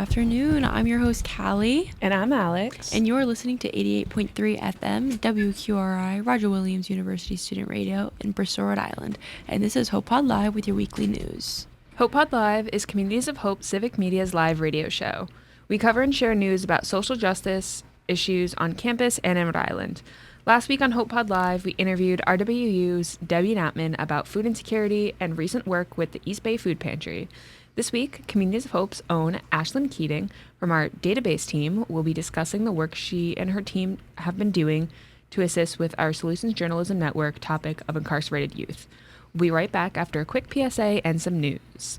afternoon. I'm your host, Kylee. And I'm Alex. And you're listening to 88.3 FM, WQRI, Roger Williams University Student Radio in Bristol, Rhode Island. And this is Hope Pod Live with your weekly news. Hope Pod Live is Communities of Hope Civic Media's live radio show. We cover and share news about social justice issues on campus and in Rhode Island. Last week on Hope Pod Live, we interviewed RWU's Debbie Natman about food insecurity and recent work with the East Bay Food Pantry. This week, Communities of Hope's own Ashlyn Keating from our database team will be discussing the work she and her team have been doing to assist with our Solutions Journalism Network topic of incarcerated youth. We'll be right back after a quick PSA and some news.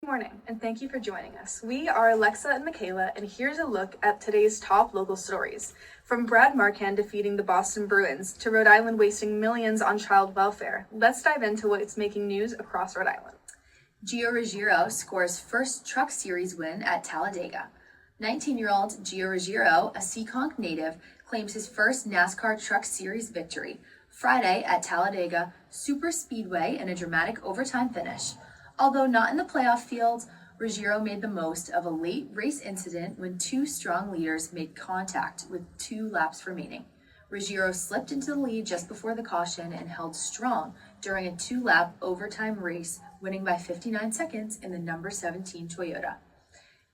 Good morning, and thank you for joining us. We are Alexa and Macayla, and here's a look at today's top local stories. From Brad Marchand defeating the Boston Bruins to Rhode Island wasting millions on child welfare, let's dive into what's making news across Rhode Island. Gio Ruggiero scores first Truck Series win at Talladega. 19-year-old Gio Ruggiero, a Seekonk native, claims his first NASCAR Truck Series victory Friday at Talladega Super Speedway in a dramatic overtime finish. Although not in the playoff field, Ruggiero made the most of a late race incident when two strong leaders made contact with 2 laps remaining. Ruggiero slipped into the lead just before the caution and held strong during a 2-lap overtime race, winning by 59 seconds in the number 17 Toyota.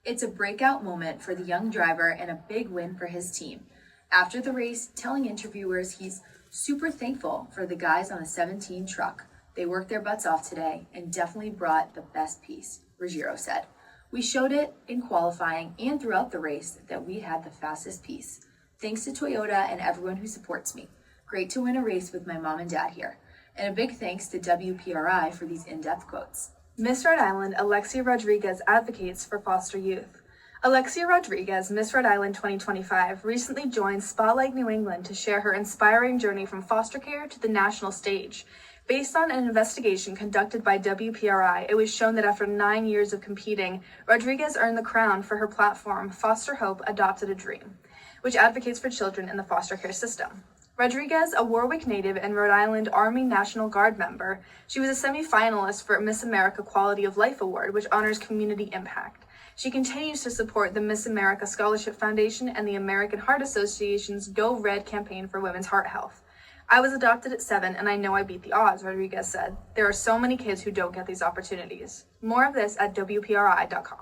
It's a breakout moment for the young driver and a big win for his team. After the race, telling interviewers he's super thankful for the guys on the 17 truck. They worked their butts off today and definitely brought the best piece, Ruggiero said. We showed it in qualifying and throughout the race that we had the fastest piece. Thanks to Toyota and everyone who supports me. Great to win a race with my mom and dad here. And a big thanks to WPRI for these in-depth quotes. Miss Rhode Island Alexia Rodriguez advocates for foster youth. Alexia Rodriguez, Miss Rhode Island 2025, recently joined Spotlight New England to share her inspiring journey from foster care to the national stage. Based on an investigation conducted by WPRI, it was shown that after 9 years of competing, Rodriguez earned the crown for her platform, Foster Hope Adopted a Dream, which advocates for children in the foster care system. Rodriguez, a Warwick native and Rhode Island Army National Guard member, she was a semi-finalist for Miss America Quality of Life Award, which honors community impact. She continues to support the Miss America Scholarship Foundation and the American Heart Association's Go Red campaign for women's heart health. I was adopted at 7, and I know I beat the odds, Rodriguez said. There are so many kids who don't get these opportunities. More of this at WPRI.com.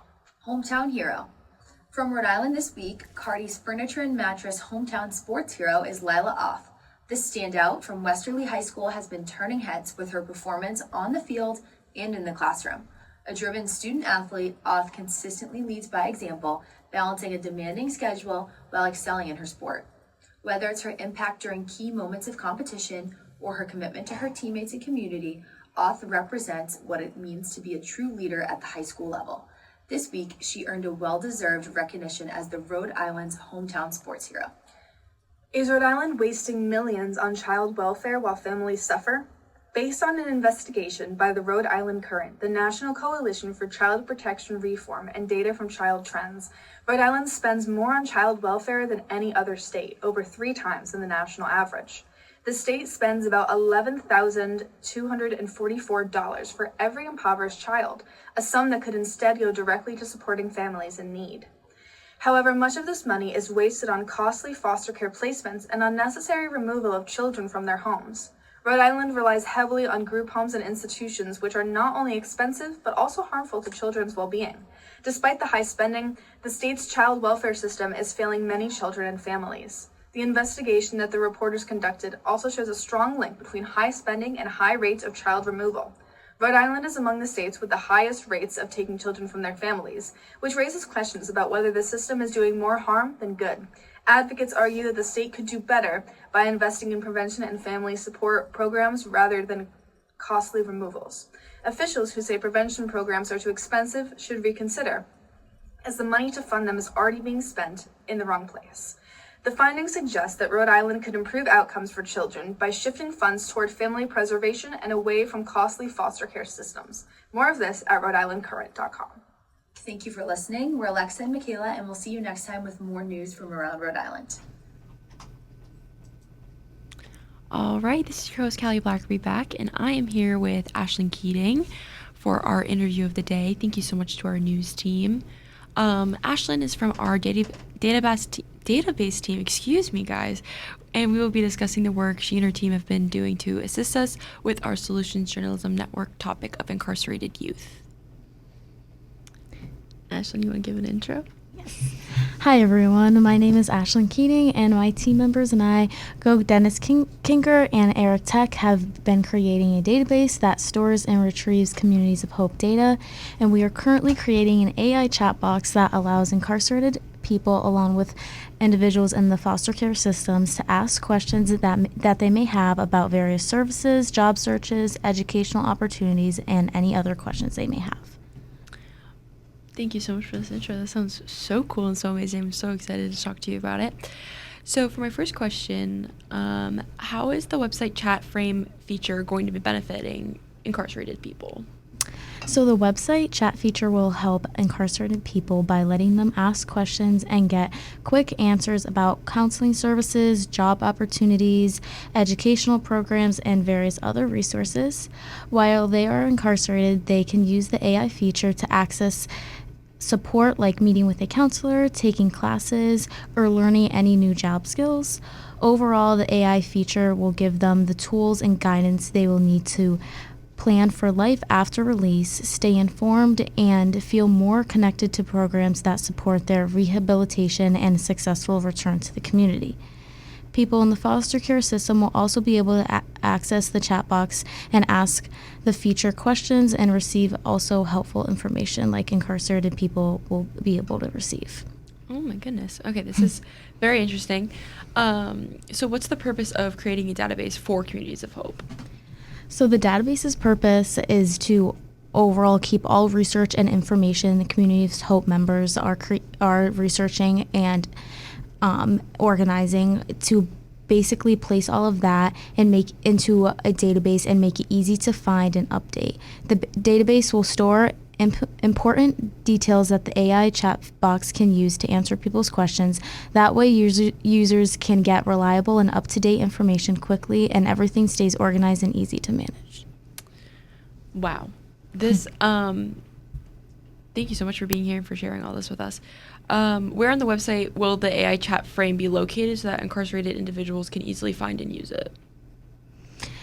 Hometown hero. From Rhode Island this week, Cardi's Furniture and Mattress hometown sports hero is Lila Oth. This standout from Westerly High School has been turning heads with her performance on the field and in the classroom. A driven student athlete, Oth consistently leads by example, balancing a demanding schedule while excelling in her sport. Whether it's her impact during key moments of competition or her commitment to her teammates and community, Oth represents what it means to be a true leader at the high school level. This week, she earned a well-deserved recognition as the Rhode Island's hometown sports hero. Is Rhode Island wasting millions on child welfare while families suffer? Based on an investigation by the Rhode Island Current, the National Coalition for Child Protection Reform, and data from Child Trends, Rhode Island spends more on child welfare than any other state, over 3 times than the national average. The state spends about $11,244 for every impoverished child, a sum that could instead go directly to supporting families in need. However, much of this money is wasted on costly foster care placements and unnecessary removal of children from their homes. Rhode Island relies heavily on group homes and institutions, which are not only expensive, but also harmful to children's well-being. Despite the high spending, the state's child welfare system is failing many children and families. The investigation that the reporters conducted also shows a strong link between high spending and high rates of child removal. Rhode Island is among the states with the highest rates of taking children from their families, which raises questions about whether the system is doing more harm than good. Advocates argue that the state could do better by investing in prevention and family support programs rather than costly removals. Officials who say prevention programs are too expensive should reconsider, as the money to fund them is already being spent in the wrong place. The findings suggest that Rhode Island could improve outcomes for children by shifting funds toward family preservation and away from costly foster care systems. More of this at RhodeIslandCurrent.com. Thank you for listening. We're Alexa and Macayla, and we'll see you next time with more news from around Rhode Island. All right, this is your host, Callie Blackerby back, and I am here with Ashlyn Keating for our interview of the day. Thank you so much to our news team. Ashlyn is from our database team, excuse me, guys, and we will be discussing the work she and her team have been doing to assist us with our Solutions Journalism Network topic of incarcerated youth. Ashlyn, you want to give an intro? Yes. Hi, everyone. My name is Ashlyn Keating, and my team members and I, Dennis Kinker and Eric Tech, have been creating a database that stores and retrieves Communities of Hope data, and we are currently creating an AI chat box that allows incarcerated people, along with individuals in the foster care systems, to ask questions that they may have about various services, job searches, educational opportunities, and any other questions they may have. Thank you so much for this intro. That sounds so cool and so amazing. I'm so excited to talk to you about it. So for my first question, how is the website chat frame feature going to be benefiting incarcerated people? So the website chat feature will help incarcerated people by letting them ask questions and get quick answers about counseling services, job opportunities, educational programs, and various other resources. While they are incarcerated, they can use the AI feature to access support like meeting with a counselor, taking classes, or learning any new job skills. Overall, the AI feature will give them the tools and guidance they will need to plan for life after release, stay informed, and feel more connected to programs that support their rehabilitation and successful return to the community. People in the foster care system will also be able to access the chat box and ask the feature questions and receive also helpful information like incarcerated people will be able to receive. Oh my goodness. Okay, this is very interesting. So what's the purpose of creating a database for Communities of Hope? So the database's purpose is to overall keep all research and information the Communities of Hope members are researching and organizing, to basically place all of that and make into a database and make it easy to find and update. The database will store important details that the AI chat box can use to answer people's questions. That way users can get reliable and up-to-date information quickly, and everything stays organized and easy to manage. Wow. This thank you so much for being here and for sharing all this with us. Where on the website will the AI chat frame be located so that incarcerated individuals can easily find and use it?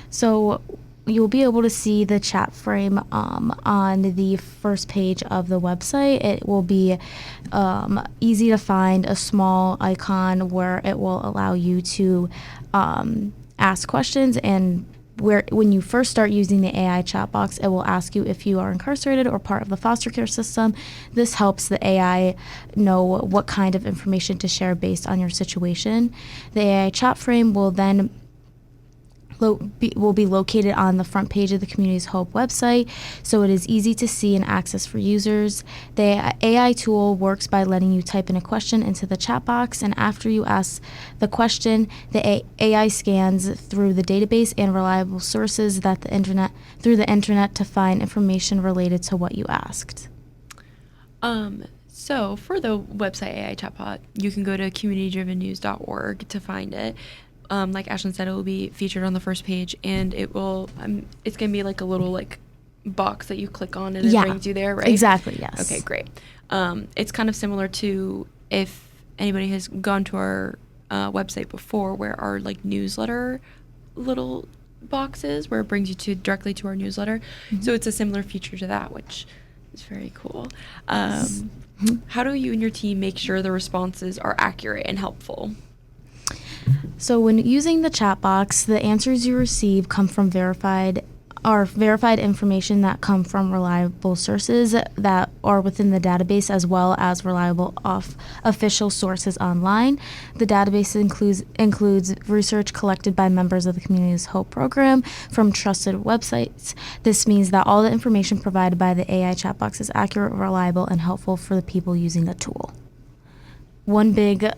So you'll be able to see the chat frame on the first page of the website. It will be easy to find, a small icon where it will allow you to ask questions, and when you first start using the AI chat box, it will ask you if you are incarcerated or part of the foster care system. This helps the AI know what kind of information to share based on your situation. The AI chat frame will then will be located on the front page of the Communities Hope website, so it is easy to see and access for users. The AI tool works by letting you type in a question into the chat box, and after you ask the question, the AI scans through the database and reliable sources through the internet to find information related to what you asked. So for the website AI chatbot, you can go to communitydrivennews.org to find it. Like Ashlyn said, it will be featured on the first page, and it will. It's gonna be like a little box that you click on, and it brings you there, right? Exactly. Yes. Okay, great. It's kind of similar to if anybody has gone to our website before, where our newsletter little boxes, where it brings you directly to our newsletter. Mm-hmm. So it's a similar feature to that, which is very cool. How do you and your team make sure the responses are accurate and helpful? So when using the chat box, the answers you receive come from verified information that come from reliable sources that are within the database, as well as reliable official sources online. The database includes research collected by members of the Communities Hope program from trusted websites. This means that all the information provided by the AI chat box is accurate, reliable, and helpful for the people using the tool. One big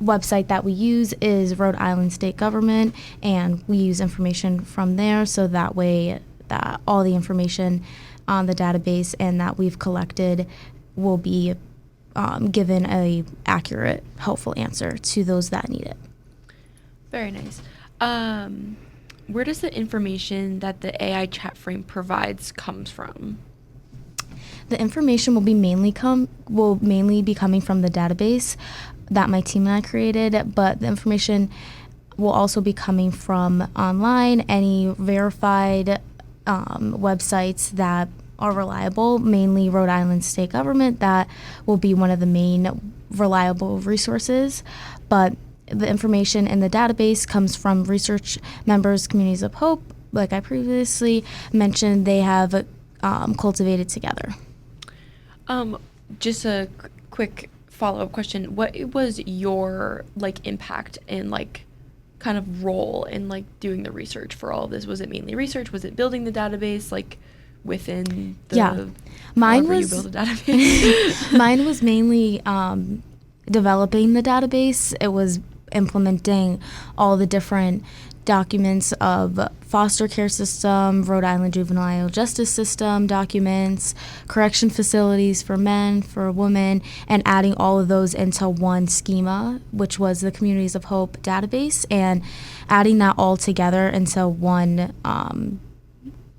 website that we use is Rhode Island State Government, and we use information from there, so that way that all the information on the database and that we've collected will be given a accurate, helpful answer to those that need it. Very nice. Where does the information that the AI chat frame provides comes from? The information will mainly be coming from the database that my team and I created, but the information will also be coming from online, any verified websites that are reliable, mainly Rhode Island state government. That will be one of the main reliable resources. But the information in the database comes from research members, Communities of Hope, like I previously mentioned, they have cultivated together. Just a quick follow-up question. What was your impact and kind of role in doing the research for all of this? Was it mainly research? Was it building the database within the mine you was build a database? Mine was mainly developing the database. It was implementing all the different documents of foster care system, Rhode Island juvenile justice system documents, correction facilities for men, for women, and adding all of those into one schema, which was the Communities of Hope database, and adding that all together into one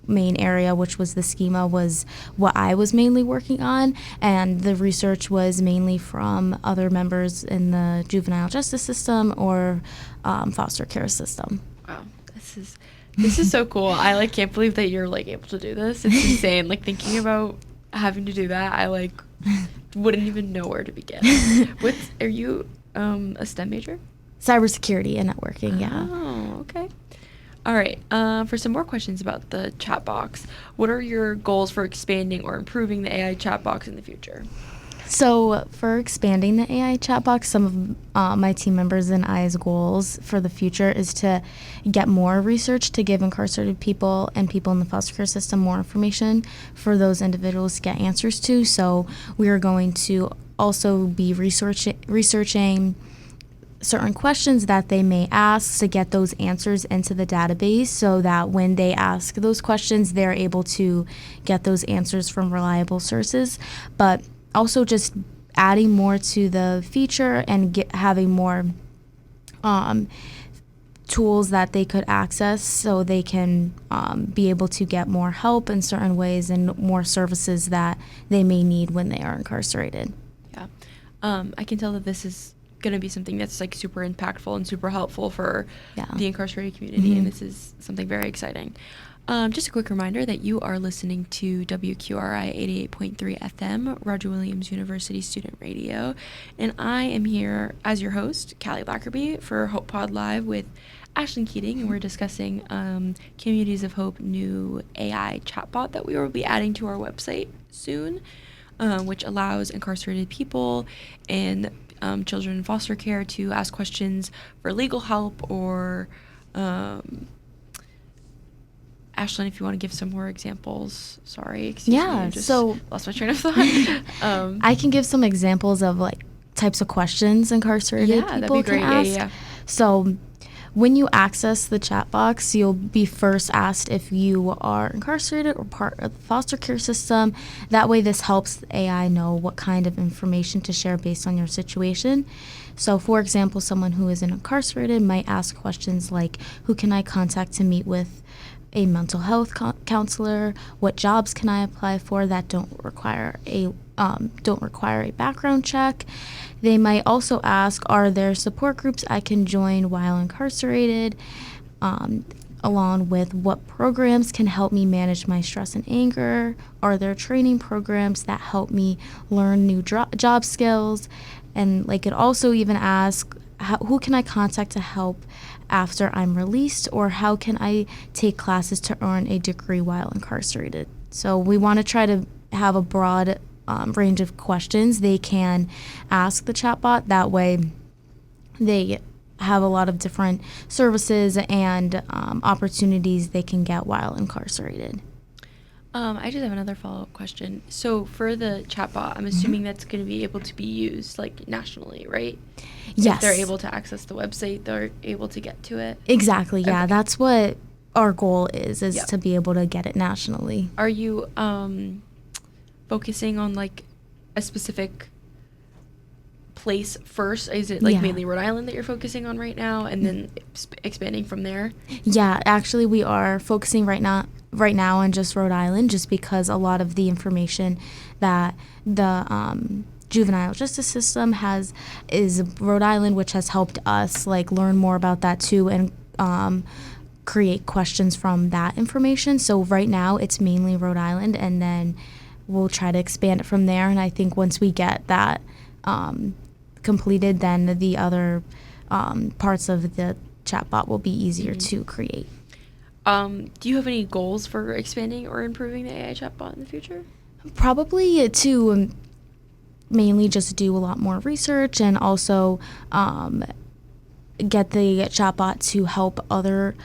main area, which was the schema, was what I was mainly working on, and the research was mainly from other members in the juvenile justice system or foster care system. Wow, this is so cool. I can't believe that you're able to do this. It's insane. Thinking about having to do that, I wouldn't even know where to begin. Are you a STEM major? Cybersecurity and networking. Yeah. Oh, okay. All right. For some more questions about the chat box, what are your goals for expanding or improving the AI chat box in the future? So for expanding the AI chat box, some of my team members and I's goals for the future is to get more research to give incarcerated people and people in the foster care system more information for those individuals to get answers to. So we are going to also be researching certain questions that they may ask to get those answers into the database, so that when they ask those questions, they're able to get those answers from reliable sources. But also just adding more to the feature and having more tools that they could access, so they can be able to get more help in certain ways and more services that they may need when they are incarcerated. Yeah. I can tell that this is going to be something that's super impactful and super helpful for the incarcerated community, and this is something very exciting. Just a quick reminder that you are listening to WQRI 88.3 FM, Roger Williams University Student Radio, and I am here as your host, Kylee Blackerby, for Hope Pod Live with Ashlyn Keating, and we're discussing Communities of Hope new AI chatbot that we will be adding to our website soon, which allows incarcerated people and children in foster care to ask questions for legal help or Ashlyn, if you want to give some more examples. Sorry, excuse me. I just lost my train of thought. I can give some examples of types of questions incarcerated people can ask. Yeah. So when you access the chat box, you'll be first asked if you are incarcerated or part of the foster care system. That way this helps the AI know what kind of information to share based on your situation. So for example, someone who is incarcerated might ask questions like, who can I contact to meet with a mental health counselor? What jobs can I apply for that don't require a background check? They might also ask, are there support groups I can join while incarcerated? Along with what programs can help me manage my stress and anger? Are there training programs that help me learn new job skills? And they could also even ask, who can I contact to help after I'm released, or how can I take classes to earn a degree while incarcerated? So we want to try to have a broad range of questions they can ask the chatbot. That way they have a lot of different services and opportunities they can get while incarcerated. I just have another follow-up question. So for the chatbot, I'm assuming that's going to be able to be used nationally, right? Yes. If they're able to access the website, they're able to get to it? Exactly, yeah. Okay. That's what our goal is to be able to get it nationally. Are you focusing on a specific place first? Is it mainly Rhode Island that you're focusing on right now, and then expanding from there? Yeah, actually we are focusing right right now in just Rhode Island, just because a lot of the information that the juvenile justice system has is Rhode Island, which has helped us like learn more about that too, and create questions from that information. So right now it's mainly Rhode Island, and then we'll try to expand it from there. And I think once we get that completed, then the other parts of the chatbot will be easier to create. Do you have any goals for expanding or improving the AI chatbot in the future? Probably to mainly just do a lot more research, and also get the chatbot to help other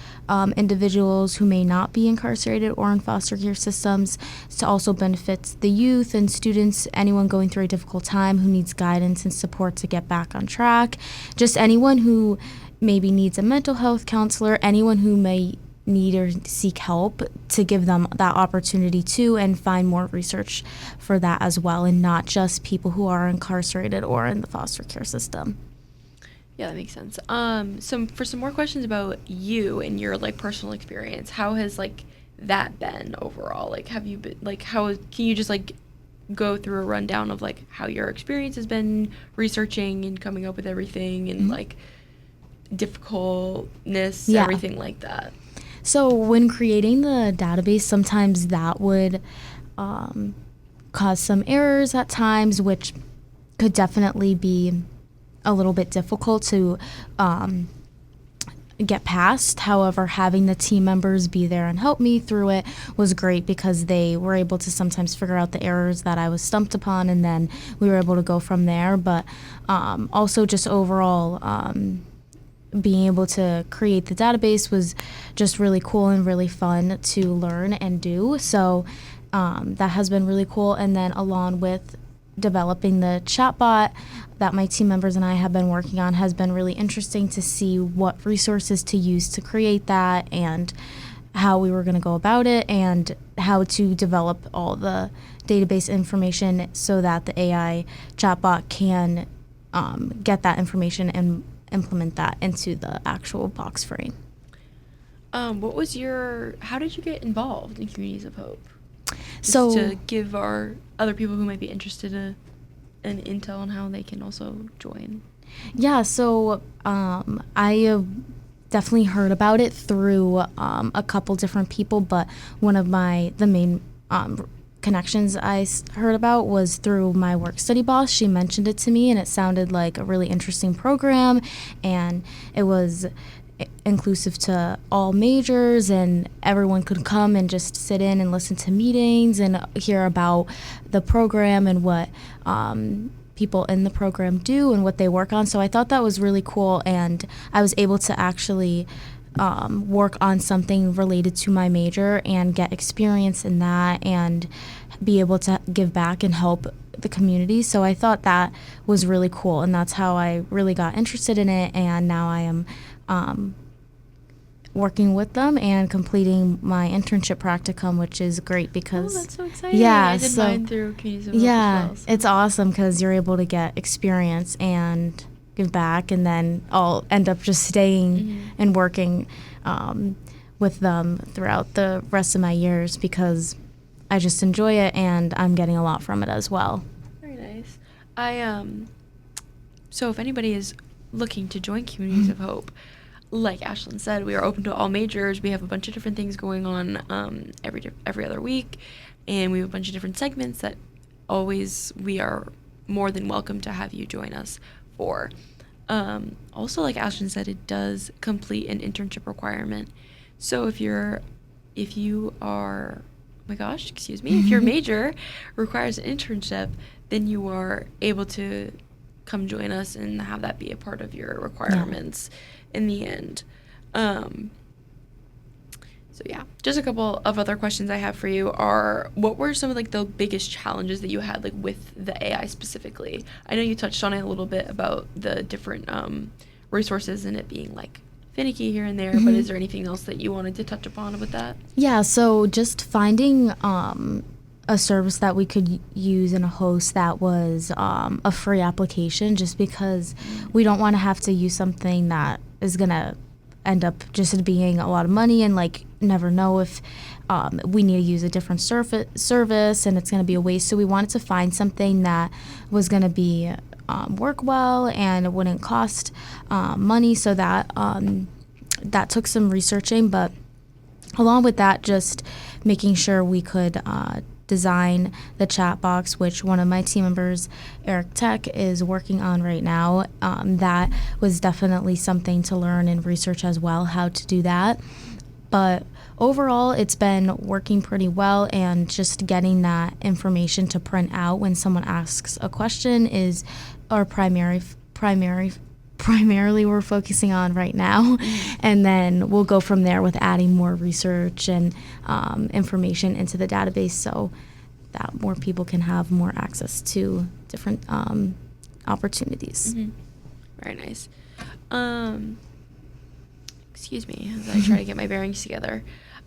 individuals who may not be incarcerated or in foster care systems, to also benefit the youth and students, anyone going through a difficult time who needs guidance and support to get back on track, just anyone who maybe needs a mental health counselor, anyone who may need or seek help, to give them that opportunity too, and find more research for that as well, and not just people who are incarcerated or in the foster care system. Yeah, that makes sense. For some more questions about you and your like personal experience, how has like that been overall? Like, have you been like, can you just like go through a rundown of like how your experience has been researching and coming up with everything, and like difficultness, everything like that? So when creating the database, sometimes that would cause some errors at times, which could definitely be a little bit difficult to get past. However, having the team members be there and help me through it was great, because they were able to sometimes figure out the errors that I was stumped upon, and then we were able to go from there. But also just overall, being able to create the database was just really cool and really fun to learn and do. So that has been really cool. And then along with developing the chatbot that my team members and I have been working on, has been really interesting to see what resources to use to create that, and how we were going to go about it, and how to develop all the database information so that the AI chatbot can get that information and implement that into the actual box frame. How did you get involved in Communities of Hope? So to give our other people who might be interested an intel on how they can also join. Yeah, so I definitely heard about it through a couple different people, but one of the main connections I heard about was through my work study boss. She mentioned it to me, and it sounded like a really interesting program, and it was inclusive to all majors, and everyone could come and just sit in and listen to meetings and hear about the program and what people in the program do and what they work on. So I thought that was really cool, and I was able to actually work on something related to my major and get experience in that, and be able to give back and help the community. So I thought that was really cool, and that's how I really got interested in it. And now I am working with them and completing my internship practicum, which is great because that's so exciting. Yeah, I did mine through Communities of Hope yeah, as well, so. It's awesome because you're able to get experience and give back, and then I'll end up just staying and working with them throughout the rest of my years, because I just enjoy it and I'm getting a lot from it as well. Very nice. So if anybody is looking to join Communities of Hope, like Ashlyn said, we are open to all majors. We have a bunch of different things going on every other week, and we have a bunch of different segments that we are more than welcome to have you join us for. Also, like Ashlyn said, it does complete an internship requirement. So if your major requires an internship, then you are able to come join us and have that be a part of your requirements in the end. So yeah, just a couple of other questions I have for you are, what were some of like the biggest challenges that you had like with the AI specifically? I know you touched on it a little bit about the different resources and it being like finicky here and there, but is there anything else that you wanted to touch upon with that? Yeah, so just finding a service that we could use and a host that was a free application, just because we don't want to have to use something that is going to end up just being a lot of money and like never know if we need to use a different service and it's going to be a waste. So we wanted to find something that was going to be work well and wouldn't cost money. So that that took some researching, but along with that, just making sure we could design the chat box, which one of my team members, Eric Tech, is working on right now. That was definitely something to learn and research as well, how to do that. But overall, it's been working pretty well, and just getting that information to print out when someone asks a question is our primarily we're focusing on right now, and then we'll go from there with adding more research and information into the database so that more people can have more access to different opportunities. Mm-hmm. Very nice. Excuse me as I try to get my bearings together.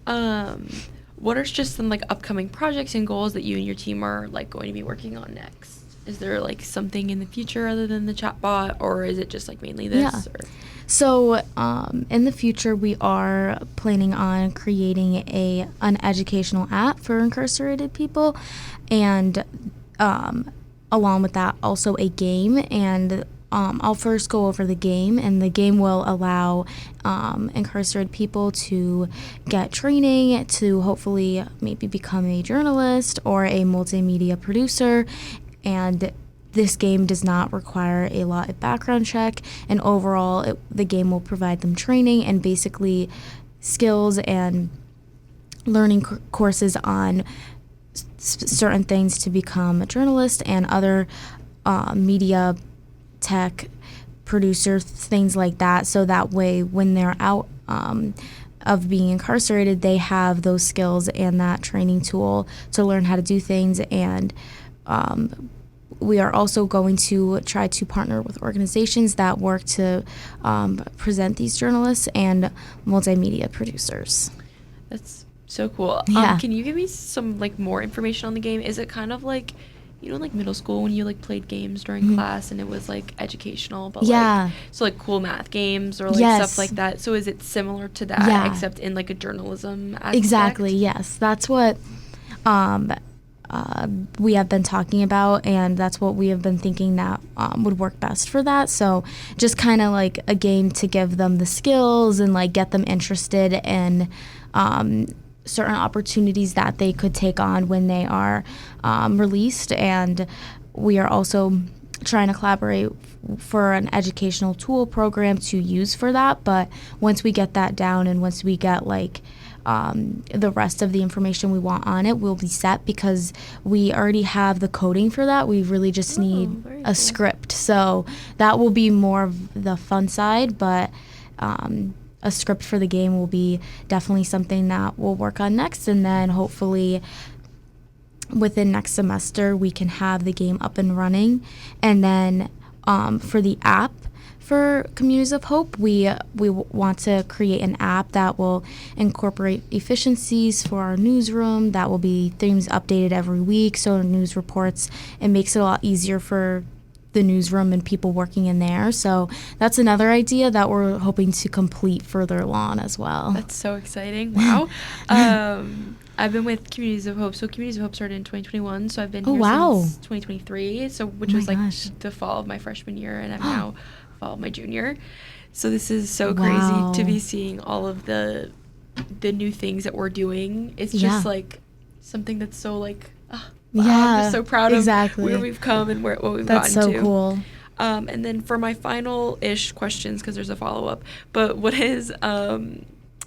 What are just some like upcoming projects and goals that you and your team are like going to be working on next? Is there like something in the future other than the chatbot, or is it just like mainly this? Yeah. Or? So in the future, we are planning on creating an educational app for incarcerated people, and along with that, also a game. And I'll first go over the game, and the game will allow incarcerated people to get training to hopefully maybe become a journalist or a multimedia producer. And this game does not require a lot of background check, and overall the game will provide them training and basically skills and learning courses on certain things to become a journalist and other media tech producer, things like that, so that way when they're out of being incarcerated, they have those skills and that training tool to learn how to do things. And we are also going to try to partner with organizations that work to present these journalists and multimedia producers. That's so cool. Yeah. Can you give me some like more information on the game? Is it kind of like, you know, like middle school when you like played games during class and it was like educational, but Yeah. like, so like cool math games or like Yes. stuff like that. So is it similar to that, Yeah. except in like a journalism aspect? Exactly, yes. That's what we have been talking about, and that's what we have been thinking that would work best for that. So just kind of like a game to give them the skills and like get them interested in certain opportunities that they could take on when they are released. And we are also trying to collaborate for an educational tool program to use for that. But once we get that down and once we get like the rest of the information we want on it will be set, because we already have the coding for that. We really just need very a cool. script. So that will be more of the fun side, but a script for the game will be definitely something that we'll work on next. And then hopefully within next semester we can have the game up and running. And then for the app for Communities of Hope, we want to create an app that will incorporate efficiencies for our newsroom, that will be things updated every week, so news reports. It makes it a lot easier for the newsroom and people working in there. So that's another idea that we're hoping to complete further along as well. That's so exciting. Wow. I've been with Communities of Hope. So Communities of Hope started in 2021. So I've been here since 2023. So which Oh was my like gosh. the fall of my freshman year, and I'm now fall of my junior. So this is so Wow. crazy to be seeing all of the new things that we're doing. It's Yeah. just like something that's so like, wow, Yeah, I'm just so proud exactly. of where we've come and what we've That's gotten so to. cool. And then for my final-ish questions, because there's a follow-up, but what is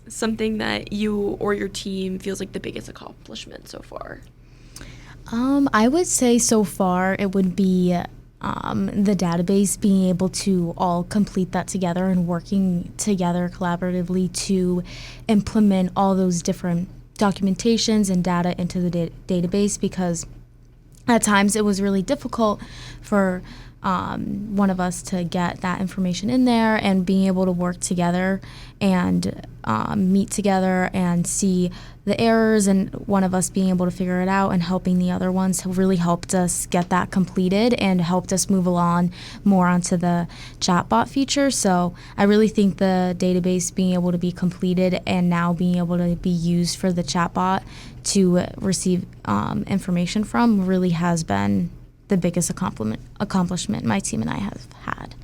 something that you or your team feels like the biggest accomplishment so far? I would say so far it would be the database, being able to all complete that together and working together collaboratively to implement all those different documentations and data into the database, because at times it was really difficult for one of us to get that information in there, and being able to work together and meet together and see the errors, and one of us being able to figure it out and helping the other ones really helped us get that completed and helped us move along more onto the chatbot feature. So I really think the database being able to be completed and now being able to be used for the chatbot to receive information from really has been the biggest accomplishment my team and I have had.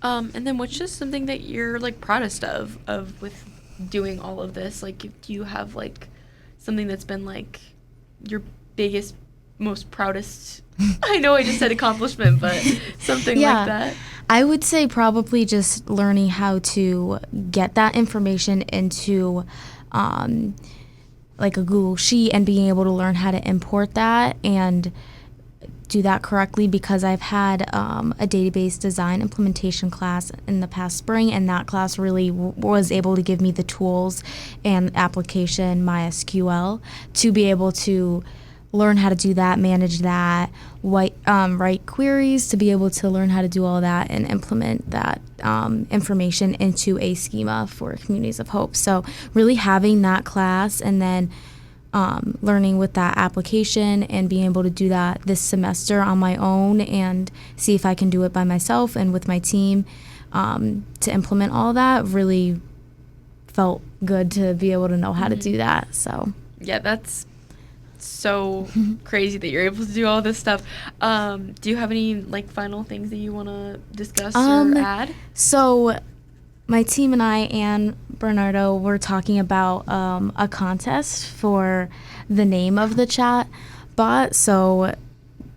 And then what's just something that you're like proudest of with doing all of this? Like, do you have like something that's been like your biggest, most proudest? I know I just said accomplishment, but something like that. I would say probably just learning how to get that information into like a Google Sheet and being able to learn how to import that and do that correctly, because I've had a database design implementation class in the past spring, and that class really was able to give me the tools and application MySQL to be able to learn how to do that, manage that, write queries, to be able to learn how to do all that and implement that information into a schema for Communities of Hope. So really having that class and then learning with that application and being able to do that this semester on my own and see if I can do it by myself and with my team to implement all that really felt good to be able to know how to do that. So yeah, that's so crazy that you're able to do all this stuff. Do you have any like final things that you want to discuss or add? So my team and I and Bernardo were talking about a contest for the name of the chat bot. So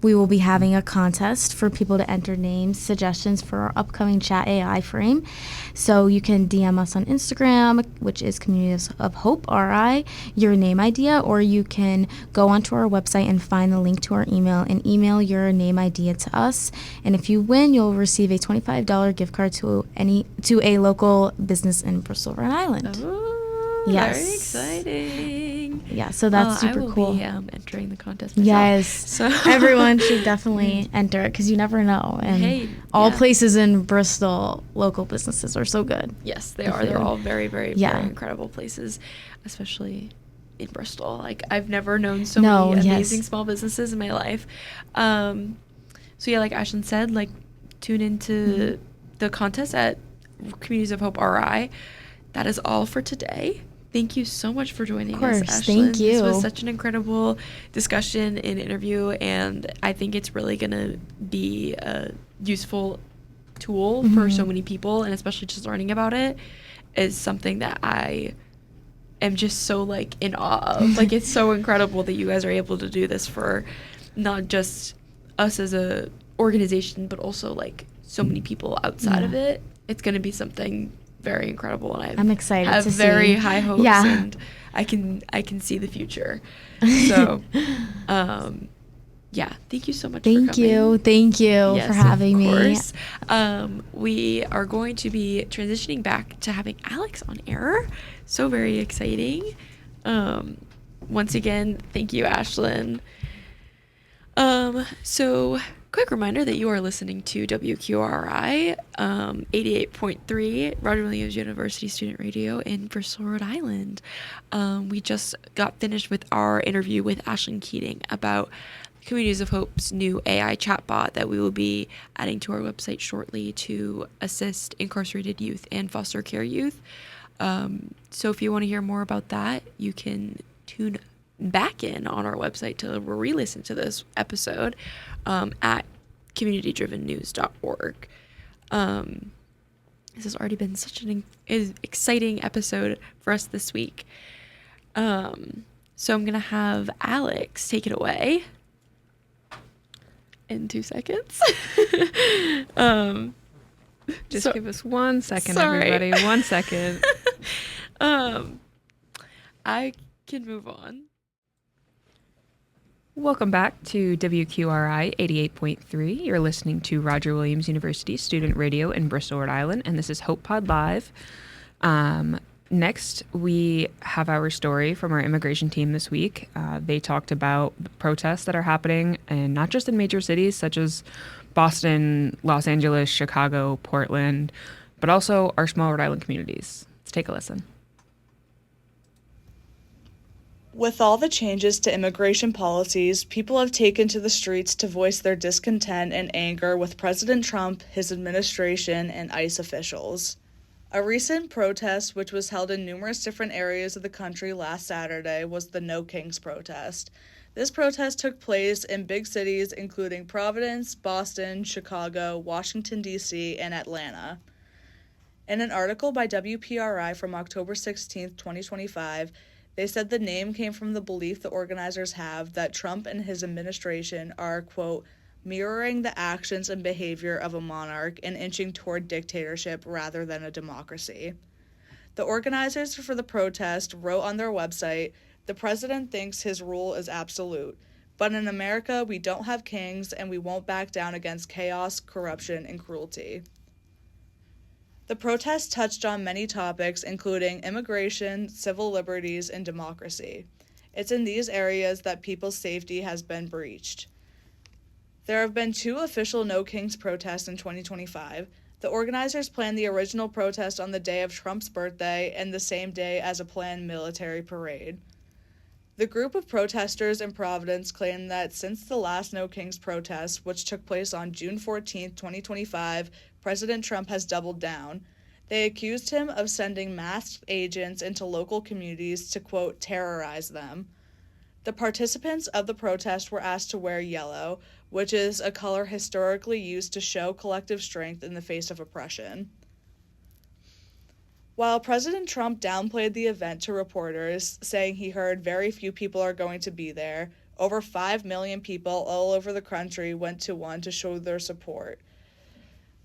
we will be having a contest for people to enter names, suggestions for our upcoming Chat AI frame. So you can DM us on Instagram, which is Communities of Hope, RI, your name idea, or you can go onto our website and find the link to our email and email your name idea to us. And if you win, you'll receive a $25 gift card to a local business in Bristol, Rhode Island. Oh, yes. Very exciting. Yeah, so that's super cool. I will be entering the contest myself. Yes, so everyone should definitely enter it because you never know. And all places in Bristol, local businesses are so good. Yes, they are. They're all very, very, very incredible places, especially in Bristol. Like, I've never known so many amazing small businesses in my life. So yeah, like Ashlyn said, like tune into the contest at Communities of Hope RI. That is all for today. Thank you so much for joining us, Ashlyn. Thank you. This was such an incredible discussion and interview, and I think it's really going to be a useful tool for so many people, and especially just learning about it is something that I am just so, like, in awe of. Like, it's so incredible that you guys are able to do this for not just us as a organization, but also, like, so many people outside of it. It's going to be something very incredible, and I'm excited have to very see. high hopes, and I can see the future. So thank you so much for coming. Thank you for having me. We are going to be transitioning back to having Alex on air, so very exciting. Once again, thank you, Ashlyn. So quick reminder that you are listening to WQRI 88.3 Roger Williams University Student Radio in Bristol, Rhode Island. We just got finished with our interview with Ashlyn Keating about Communities of Hope's new AI chatbot that we will be adding to our website shortly to assist incarcerated youth and foster care youth. So if you want to hear more about that, you can tune back in on our website to re-listen to this episode at communitydrivennews.org. This has already been such an exciting episode for us this week. So I'm going to have Alex take it away in 2 seconds. Just give us 1 second, everybody. 1 second. I can move on. Welcome back to WQRI 88.3. You're listening to Roger Williams University Student Radio in Bristol, Rhode Island, and this is Hope Pod Live. Next, we have our story from our immigration team this week. They talked about the protests that are happening, and not just in major cities such as Boston, Los Angeles, Chicago, Portland, but also our small Rhode Island communities. Let's take a listen. With all the changes to immigration policies, people have taken to the streets to voice their discontent and anger with President Trump, his administration, and ICE officials. A recent protest, which was held in numerous different areas of the country last Saturday, was the No Kings protest. This protest took place in big cities including Providence, Boston, Chicago, Washington, D.C., and Atlanta. In an article by WPRI from October 16, 2025, they said the name came from the belief the organizers have that Trump and his administration are, quote, mirroring the actions and behavior of a monarch and inching toward dictatorship rather than a democracy. The organizers for the protest wrote on their website, "The president thinks his rule is absolute, but in America we don't have kings and we won't back down against chaos, corruption, and cruelty." The protest touched on many topics, including immigration, civil liberties, and democracy. It's in these areas that people's safety has been breached. There have been 2 official No Kings protests in 2025. The organizers planned the original protest on the day of Trump's birthday and the same day as a planned military parade. The group of protesters in Providence claimed that since the last No Kings protest, which took place on June 14, 2025, President Trump has doubled down. They accused him of sending masked agents into local communities to, quote, terrorize them. The participants of the protest were asked to wear yellow, which is a color historically used to show collective strength in the face of oppression. While President Trump downplayed the event to reporters, saying he heard very few people are going to be there, over 5 million people all over the country went to one to show their support.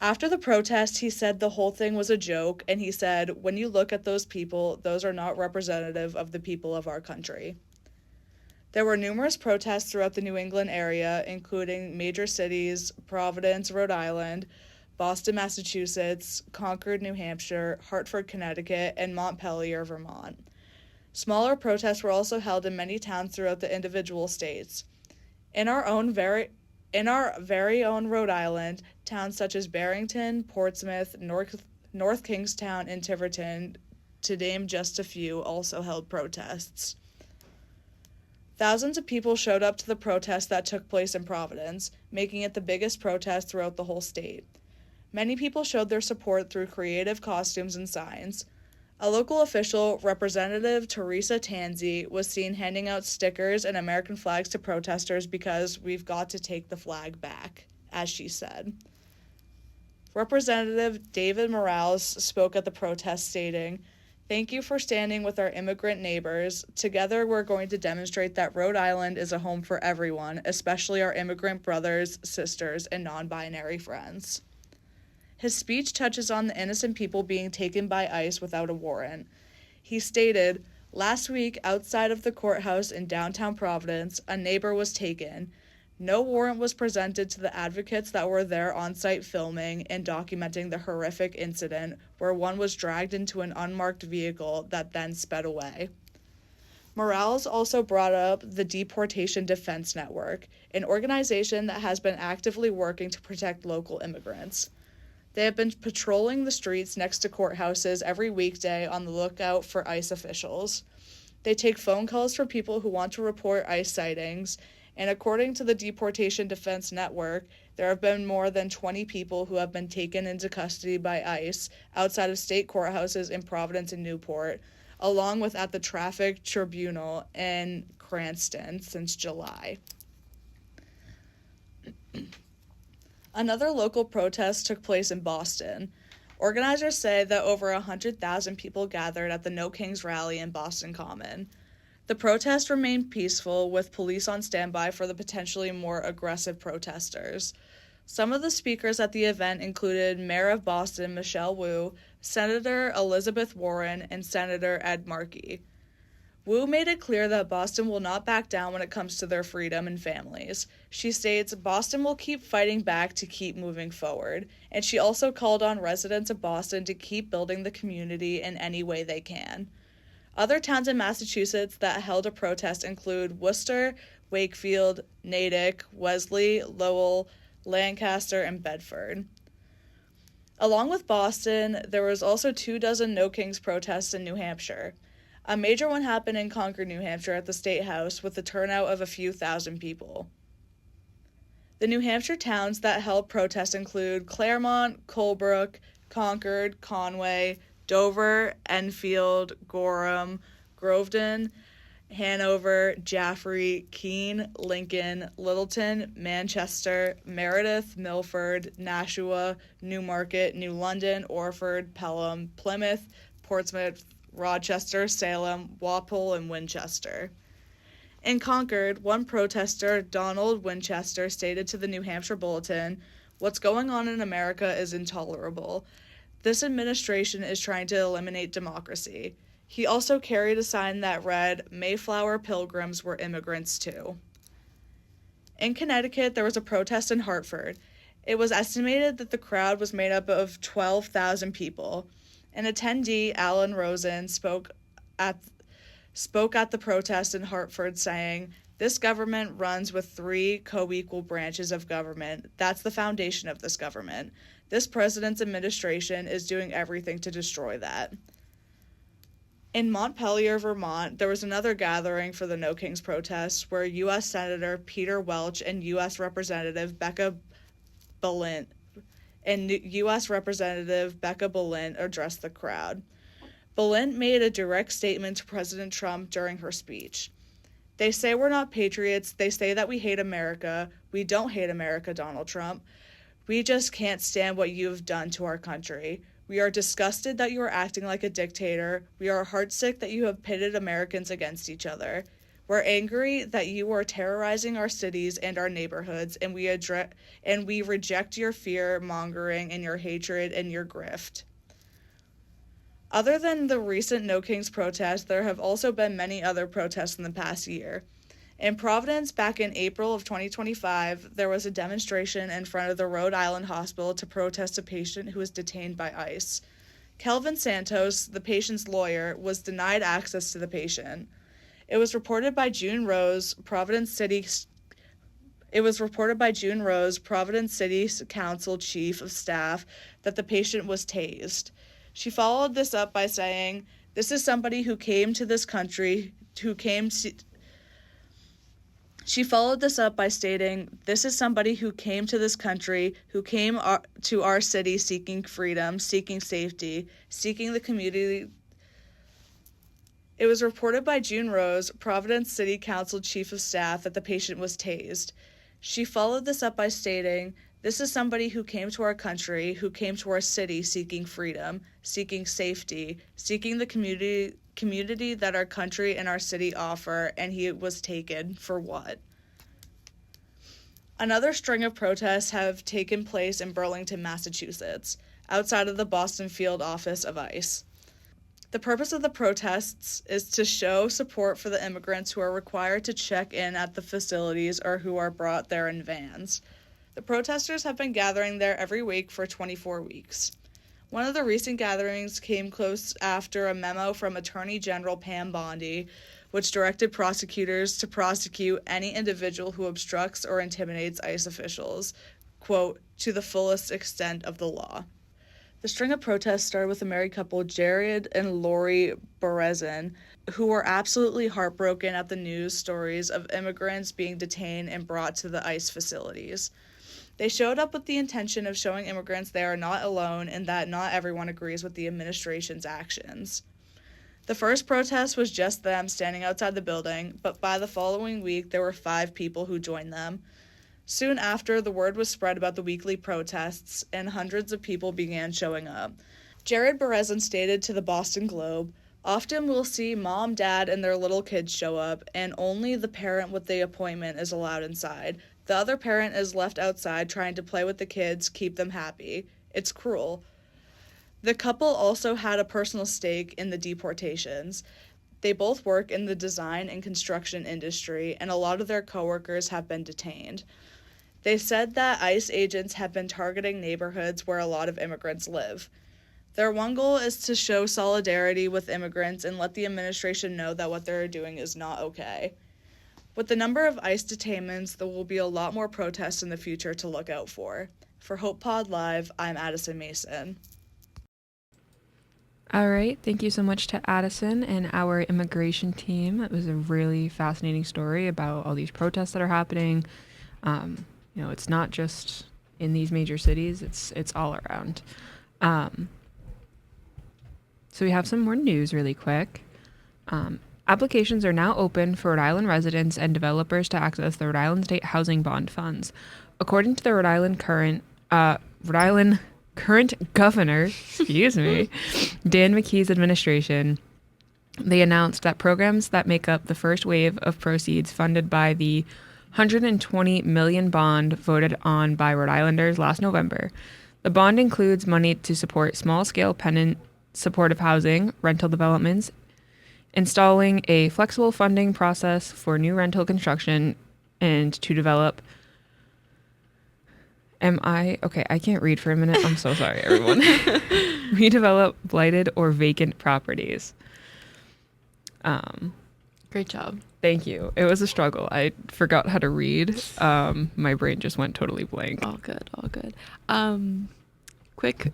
After the protest, he said the whole thing was a joke, and he said, "When you look at those people, those are not representative of the people of our country." There were numerous protests throughout the New England area, including major cities, Providence, Rhode Island, Boston, Massachusetts, Concord, New Hampshire, Hartford, Connecticut, and Montpelier, Vermont. Smaller protests were also held in many towns throughout the individual states. In our very own Rhode Island, towns such as Barrington, Portsmouth, North Kingstown, and Tiverton, to name just a few, also held protests. Thousands of people showed up to the protest that took place in Providence, making it the biggest protest throughout the whole state. Many people showed their support through creative costumes and signs. A local official, Representative Teresa Tanzi, was seen handing out stickers and American flags to protesters because we've got to take the flag back, as she said. Representative David Morales spoke at the protest, stating, "Thank you for standing with our immigrant neighbors. Together we're going to demonstrate that Rhode Island is a home for everyone, especially our immigrant brothers, sisters, and non-binary friends." His speech touches on the innocent people being taken by ICE without a warrant. He stated, "Last week, outside of the courthouse in downtown Providence, a neighbor was taken. No warrant was presented to the advocates that were there on-site filming and documenting the horrific incident where one was dragged into an unmarked vehicle that then sped away." Morales also brought up the Deportation Defense Network, an organization that has been actively working to protect local immigrants. They have been patrolling the streets next to courthouses every weekday on the lookout for ICE officials. They take phone calls from people who want to report ICE sightings, and according to the Deportation Defense Network, there have been more than 20 people who have been taken into custody by ICE outside of state courthouses in Providence and Newport, along with at the Traffic Tribunal in Cranston since July. Another local protest took place in Boston. Organizers say that over 100,000 people gathered at the No Kings rally in Boston Common. The protest remained peaceful, with police on standby for the potentially more aggressive protesters. Some of the speakers at the event included Mayor of Boston Michelle Wu, Senator Elizabeth Warren, and Senator Ed Markey. Wu made it clear that Boston will not back down when it comes to their freedom and families. She states, "Boston will keep fighting back to keep moving forward," and she also called on residents of Boston to keep building the community in any way they can. Other towns in Massachusetts that held a protest include Worcester, Wakefield, Natick, Wesley, Lowell, Lancaster, and Bedford. Along with Boston, there was also 24 No Kings protests in New Hampshire. A major one happened in Concord, New Hampshire at the State House with a turnout of a few thousand people. The New Hampshire towns that held protests include Claremont, Colebrook, Concord, Conway, Dover, Enfield, Gorham, Groveton, Hanover, Jaffrey, Keene, Lincoln, Littleton, Manchester, Meredith, Milford, Nashua, Newmarket, New London, Orford, Pelham, Plymouth, Portsmouth, Rochester, Salem, Walpole, and Winchester. In Concord, one protester, Donald Winchester, stated to the New Hampshire Bulletin, "What's going on in America is intolerable. This administration is trying to eliminate democracy." He also carried a sign that read, "Mayflower Pilgrims were immigrants too." In Connecticut, there was a protest in Hartford. It was estimated that the crowd was made up of 12,000 people. An attendee, Alan Rosen, spoke at the protest in Hartford saying, "This government runs with 3 co-equal branches of government. That's the foundation of this government. This president's administration is doing everything to destroy that." In Montpelier, Vermont, there was another gathering for the No Kings protests where U.S. Senator Peter Welch and U.S. Representative Becca Balint addressed the crowd. Balint made a direct statement to President Trump during her speech. "They say we're not patriots. They say that we hate America. We don't hate America, Donald Trump. We just can't stand what you have done to our country. We are disgusted that you are acting like a dictator. We are heartsick that you have pitted Americans against each other. We're angry that you are terrorizing our cities and our neighborhoods, and we reject your fear-mongering and your hatred and your grift." Other than the recent No Kings protests, there have also been many other protests in the past year. In Providence, back in April of 2025, there was a demonstration in front of the Rhode Island hospital to protest a patient who was detained by ICE. Kelvin Santos, the patient's lawyer, was denied access to the patient. It was reported by June Rose, Providence City Council Chief of Staff, that the patient was tased. She followed this up by saying, "This is somebody who came to this country, She followed this up by stating, "This is somebody who came to this country, who came to our city seeking freedom, seeking safety, seeking the community." It was reported by June Rose, Providence City Council Chief of Staff, that the patient was tased. She followed this up by stating, "This is somebody who came to our country, who came to our city seeking freedom, seeking safety, seeking the community that our country and our city offer, and he was taken for what?" Another string of protests have taken place in Burlington, Massachusetts, outside of the Boston field office of ICE. The purpose of the protests is to show support for the immigrants who are required to check in at the facilities or who are brought there in vans. The protesters have been gathering there every week for 24 weeks. One of the recent gatherings came close after a memo from Attorney General Pam Bondi, which directed prosecutors to prosecute any individual who obstructs or intimidates ICE officials, quote, "to the fullest extent of the law." The string of protests started with a married couple, Jared and Lori Berezin, who were absolutely heartbroken at the news stories of immigrants being detained and brought to the ICE facilities. They showed up with the intention of showing immigrants they are not alone and that not everyone agrees with the administration's actions. The first protest was just them standing outside the building, but by the following week there were 5 people who joined them. Soon after, the word was spread about the weekly protests, and hundreds of people began showing up. Jared Berezin stated to the Boston Globe, "Often we'll see mom, dad, and their little kids show up, and only the parent with the appointment is allowed inside. The other parent is left outside trying to play with the kids, keep them happy. It's cruel." The couple also had a personal stake in the deportations. They both work in the design and construction industry, and a lot of their coworkers have been detained. They said that ICE agents have been targeting neighborhoods where a lot of immigrants live. Their one goal is to show solidarity with immigrants and let the administration know that what they're doing is not okay. With the number of ICE detainments, there will be a lot more protests in the future to look out for. For Hope Pod Live, I'm Addison Mason. All right. Thank you so much to Addison and our immigration team. It was a really fascinating story about all these protests that are happening. It's not just in these major cities, it's all around. So we have some more news really quick. Applications are now open for Rhode Island residents and developers to access the Rhode Island State Housing Bond Funds. According to the Rhode Island current governor, excuse me, Dan McKee's administration, they announced that programs that make up the first wave of proceeds funded by the $120 million bond voted on by Rhode Islanders last November. The bond includes money to support small-scale tenant supportive housing, rental developments, installing a flexible funding process for new rental construction, and to develop I can't read for a minute. I'm so sorry, everyone. Redevelop blighted or vacant properties. Great job. Thank you. It was a struggle. I forgot how to read. My brain just went totally blank. All good. Quick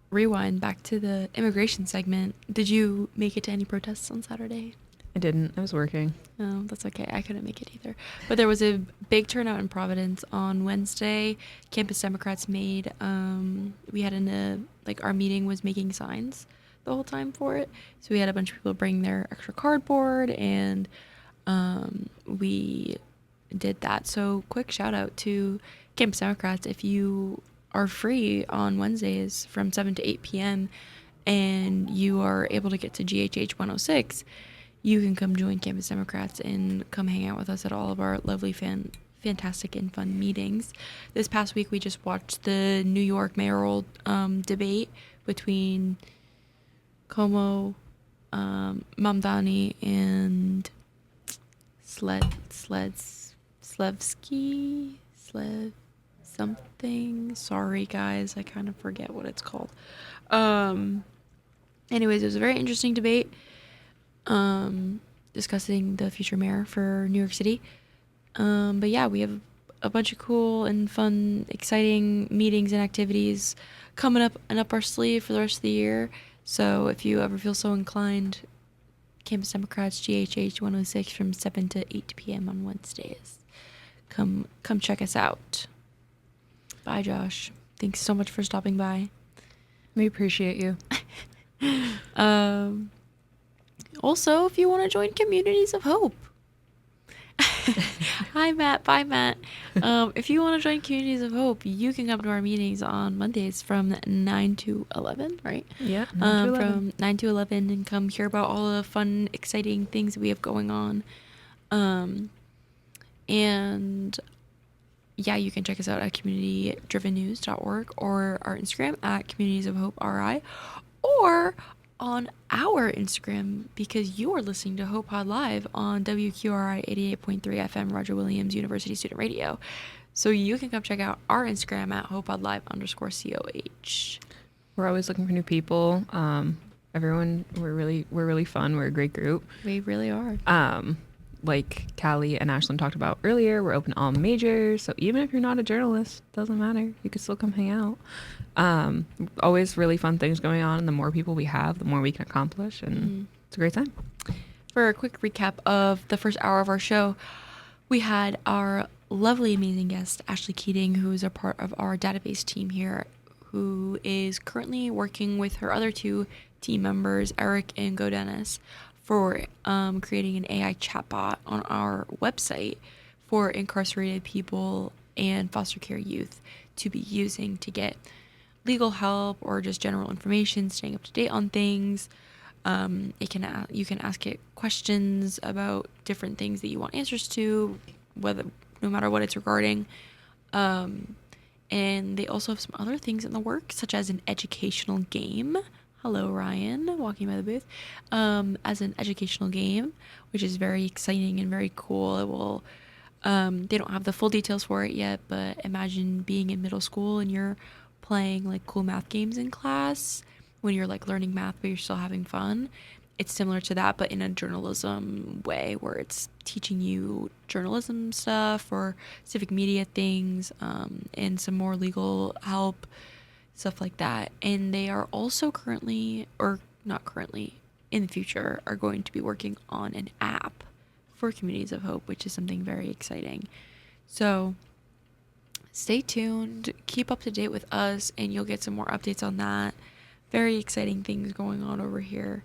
rewind back to the immigration segment. Did you make it to any protests on Saturday? I didn't. I was working. Oh, that's okay. I couldn't make it either. But there was a big turnout in Providence on Wednesday. Campus Democrats made, we had our meeting was making signs the whole time for it. So we had a bunch of people bring their extra cardboard, and we did that. So quick shout out to Campus Democrats. If you are free on Wednesdays from 7 to 8 p.m. and you are able to get to GHH 106, you can come join Campus Democrats and come hang out with us at all of our lovely, fantastic, and fun meetings. This past week, we just watched the New York mayoral debate between Como, Mamdani, and something. Sorry, guys. I kind of forget what it's called. Anyways, it was a very interesting debate. Discussing the future mayor for New York City. But yeah, we have a bunch of cool and fun, exciting meetings and activities coming up and up our sleeve for the rest of the year. So if you ever feel so inclined, Campus Democrats, GHH 106 from 7 to 8 p.m. on Wednesdays. Come check us out. Bye, Josh. Thanks so much for stopping by. We appreciate you. Also, if you want to join Communities of Hope. Hi, Matt. Bye, Matt. If you want to join Communities of Hope, you can come to our meetings on Mondays from 9 to 11, right? Yeah, 9 to 11. From 9 to 11, and come hear about all the fun, exciting things that we have going on. And yeah, you can check us out at communitydrivennews.org or our Instagram at Communities of Hope RI, or on our Instagram, because you are listening to Hope Pod Live on WQRI 88.3 FM, Roger Williams University Student Radio. So you can come check out our Instagram at HopePodLive_COH. We're always looking for new people. Everyone, we're really fun. We're a great group. We really are. Like Kylee and Ashlyn talked about earlier, we're open to all majors. So even if you're not a journalist, doesn't matter. You can still come hang out. Always really fun things going on. And the more people we have, the more we can accomplish. And it's a great time. For a quick recap of the first hour of our show, we had our lovely, amazing guest, Ashlyn Keating, who is a part of our database team here, who is currently working with her other two team members, Eric and Go Dennis, for creating an AI chatbot on our website for incarcerated people and foster care youth to be using to get legal help or just general information, staying up to date on things. You can ask it questions about different things that you want answers to, no matter what it's regarding. And they also have some other things in the works, such as an educational game. Hello, Ryan, walking by the booth. As an educational game, which is very exciting and very cool. It will. They don't have the full details for it yet, but imagine being in middle school and you're playing like cool math games in class when you're like learning math, but you're still having fun. it's similar to that, but in a journalism way, where it's teaching you journalism stuff or civic media things, and some more legal help, stuff like that. And they are also currently, or not currently, in the future, are going to be working on an app for Communities of Hope, which is something very exciting. So stay tuned, keep up to date with us, and you'll get some more updates on that. Very exciting things going on over here.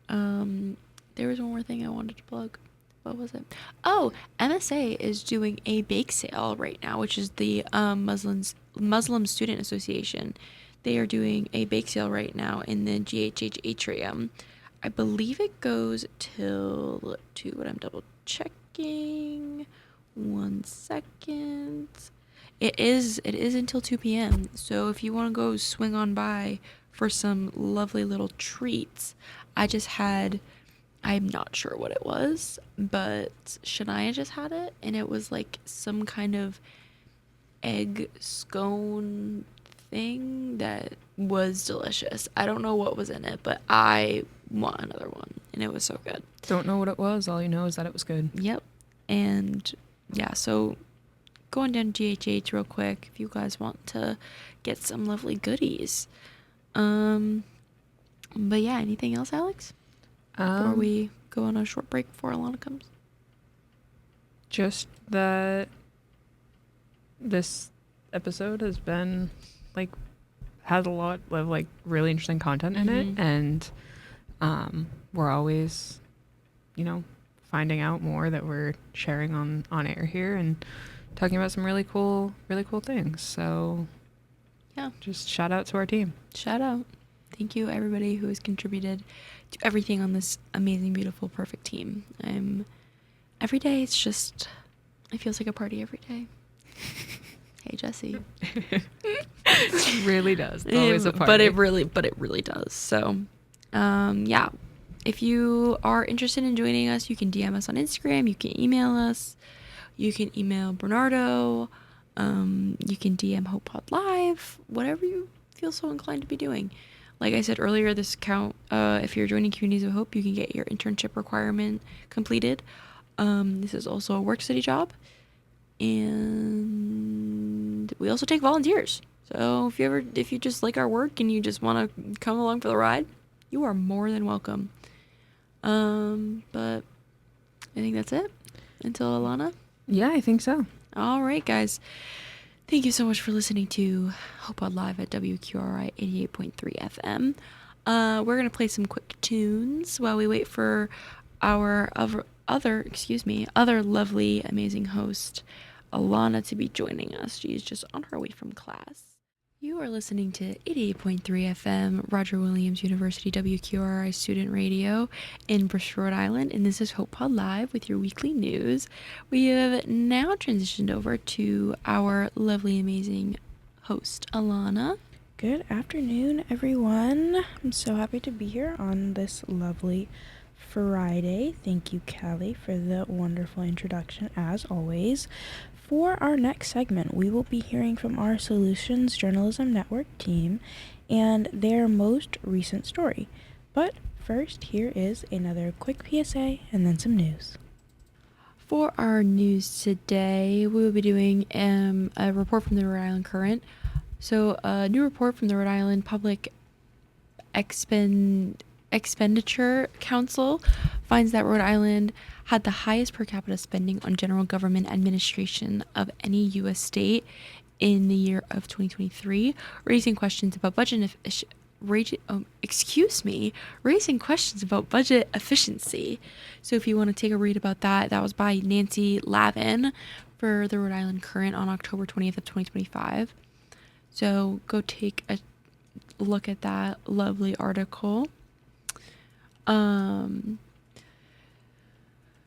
There was one more thing I wanted to plug. What was it? Oh, MSA is doing a bake sale right now, which is the Muslim Student Association. They are doing a bake sale right now in the GHH atrium. I believe it goes till but I'm double checking. 1 second. It is until 2 p.m. So if you want to go swing on by for some lovely little treats, I'm not sure what it was, but Shania just had it, and it was like some kind of egg scone thing that was delicious. I don't know what was in it, but I want another one, and it was so good. Don't know what it was. All you know is that it was good. Yep. And yeah, so going down to GHH real quick if you guys want to get some lovely goodies. But yeah, anything else, Alex? Before we go on a short break before Alana comes? Just that this episode has been has a lot of really interesting content in it, and we're always finding out more that we're sharing on air here and talking about some really cool things. So yeah, just shout out to our team. Shout out. Thank you everybody who has contributed to everything on this amazing, beautiful, perfect team. Every day it feels like a party every day. Hey, Jesse. It really does. It's always a party. But it really does. So, yeah. If you are interested in joining us, you can DM us on Instagram. You can email us. You can email Bernardo. You can DM Hope Pod Live. Whatever you feel so inclined to be doing. Like I said earlier, this account, if you're joining Communities of Hope, you can get your internship requirement completed. This is also a work study job. And we also take volunteers. So if you just like our work and you just want to come along for the ride, you are more than welcome. But I think that's it. Until Alana? Yeah, I think so. All right, guys. Thank you so much for listening to Hope On Live at WQRI 88.3 FM. We're going to play some quick tunes while we wait for our other lovely, amazing host, Alana, to be joining us. She's just on her way from class. You are listening to 88.3 FM, Roger Williams University WQRI Student Radio in Bristol, Rhode Island, and this is Hope Pod Live with your weekly news. We have now transitioned over to our lovely, amazing host, Alana. Good afternoon, everyone. I'm so happy to be here on this lovely Friday. Thank you, Kylee, for the wonderful introduction, as always. For our next segment, we will be hearing from our Solutions Journalism Network team and their most recent story. But first, here is another quick PSA and then some news. For our news today, we will be doing a report from the Rhode Island Current. So a new report from the Rhode Island Public Expenditure Council finds that Rhode Island had the highest per capita spending on general government administration of any U.S. state in the year of 2023, raising questions about budget efficiency. So if you want to take a read about that, that was by Nancy Lavin for the Rhode Island Current on October 20th of 2025. So go take a look at that lovely article.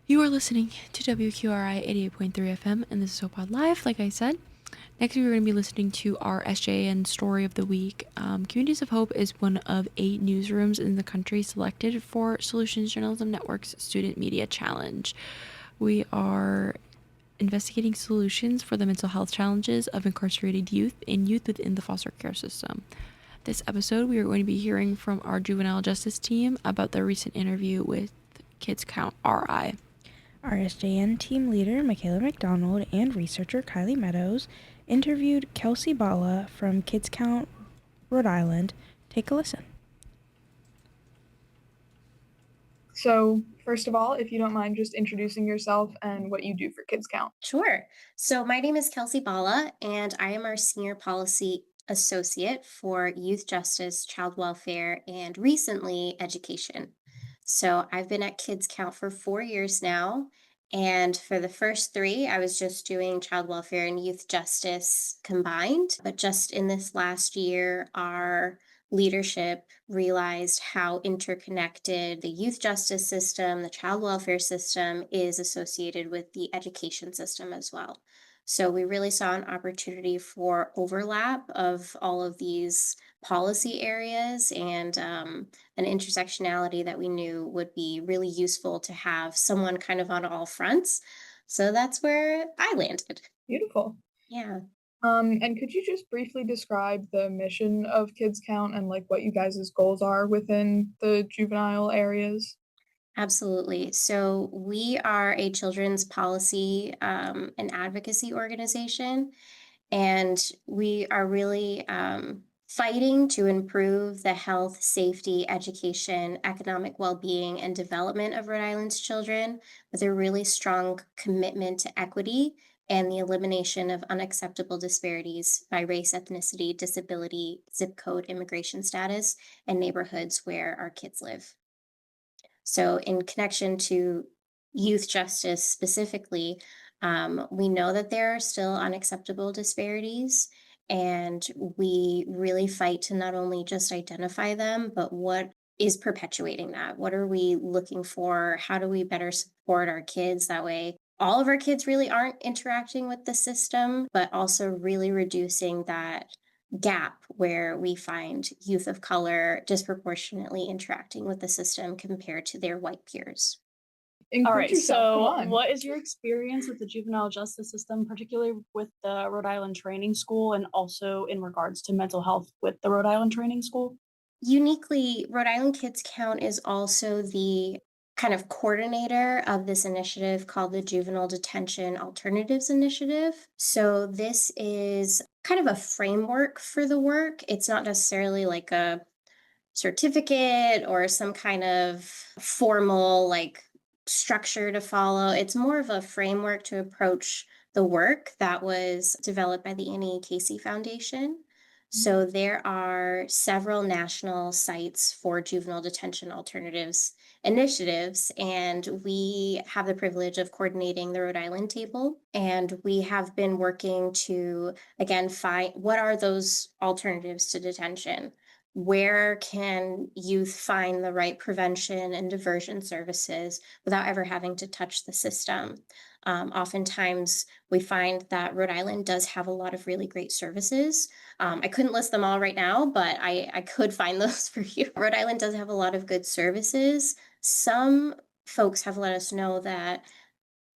You are listening to WQRI 88.3 FM, and this is Hope Pod Live, like I said. Next, we're going to be listening to our SJN Story of the Week. Communities of Hope is one of 8 newsrooms in the country selected for Solutions Journalism Network's Student Media Challenge. We are investigating solutions for the mental health challenges of incarcerated youth and youth within the foster care system. This episode, we are going to be hearing from our juvenile justice team about their recent interview with Kids Count RI. RSJN team leader Macayla McDonald and researcher Kylee Meadows interviewed Kelsey Bala from Kids Count Rhode Island. Take a listen. So, first of all, if you don't mind just introducing yourself and what you do for Kids Count. Sure. So my name is Kelsey Bala, and I am our Senior Policy Associate for Youth Justice, Child Welfare, and recently Education. So I've been at Kids Count for 4 years now. And for the first 3, I was just doing child welfare and youth justice combined. But just in this last year, our leadership realized how interconnected the youth justice system, the child welfare system is associated with the education system as well. So we really saw an opportunity for overlap of all of these policy areas and an intersectionality that we knew would be really useful to have someone kind of on all fronts. So that's where I landed. Beautiful. Yeah. And could you just briefly describe the mission of Kids Count and like what you guys' goals are within the juvenile areas? Absolutely. So we are a children's policy and advocacy organization, and we are really fighting to improve the health, safety, education, economic well-being, and development of Rhode Island's children with a really strong commitment to equity and the elimination of unacceptable disparities by race, ethnicity, disability, zip code, immigration status, and neighborhoods where our kids live. So, in connection to youth justice specifically, we know that there are still unacceptable disparities, and we really fight to not only just identify them, but what is perpetuating that? What are we looking for? How do we better support our kids? That way, all of our kids really aren't interacting with the system, but also really reducing that gap where we find youth of color disproportionately interacting with the system compared to their white peers. Include All right, yourself, come so on. what is your experience with the juvenile justice system, particularly with the Rhode Island Training School and also in regards to mental health with the Rhode Island Training School? Uniquely, Rhode Island Kids Count is also the kind of coordinator of this initiative called the Juvenile Detention Alternatives Initiative. So, this is kind of a framework for the work. It's not necessarily like a certificate or some kind of formal like structure to follow. It's more of a framework to approach the work that was developed by the Annie Casey Foundation. So there are several national sites for juvenile detention alternatives initiatives, and we have the privilege of coordinating the Rhode Island table. And we have been working to, again, find what are those alternatives to detention? Where can youth find the right prevention and diversion services without ever having to touch the system? Oftentimes, we find that Rhode Island does have a lot of really great services. I couldn't list them all right now, but I could find those for you. Rhode Island does have a lot of good services. Some folks have let us know that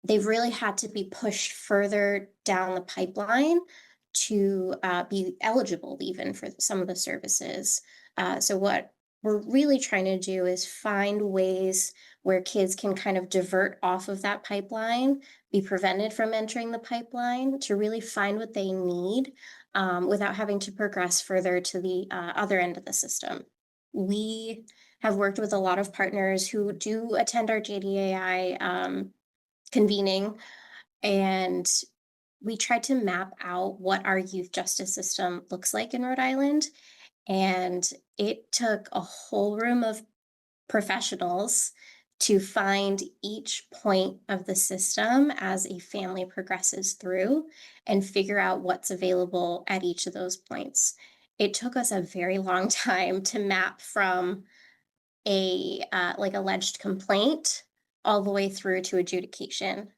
they've really had to be pushed further down the pipeline to be eligible even for some of the services. So what we're really trying to do is find ways where kids can kind of divert off of that pipeline, be prevented from entering the pipeline to really find what they need without having to progress further to the other end of the system. We have worked with a lot of partners who do attend our JDAI convening, and we tried to map out what our youth justice system looks like in Rhode Island. And it took a whole room of professionals to find each point of the system as a family progresses through and figure out what's available at each of those points. It took us a very long time to map from a like alleged complaint all the way through to adjudication.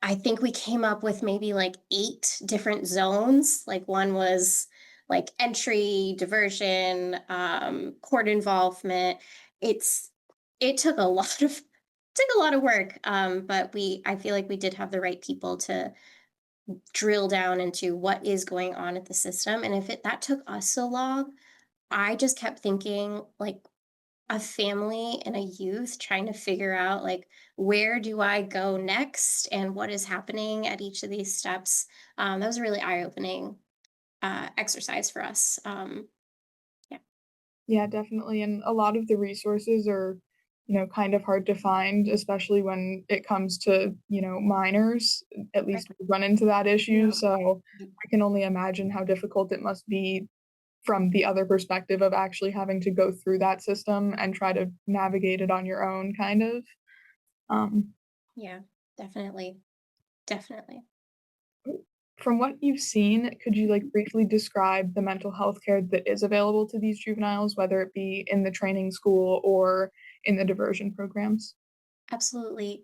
I think we came up with maybe like 8 different zones. Like one was like entry, diversion, court involvement. It took a lot of work, but I feel like we did have the right people to drill down into what is going on at the system. And if that took us so long, I just kept thinking, like, a family and a youth trying to figure out, like, where do I go next and what is happening at each of these steps. That was a really eye-opening exercise for us. Yeah. Yeah, definitely. And a lot of the resources are, kind of hard to find, especially when it comes to, minors. At Right. least we run into that issue. Yeah. So I can only imagine how difficult it must be from the other perspective of actually having to go through that system and try to navigate it on your own, kind of. Um, Yeah, definitely. Definitely. from what you've seen, could you like briefly describe the mental health care that is available to these juveniles, whether it be in the training school or in the diversion programs? Absolutely.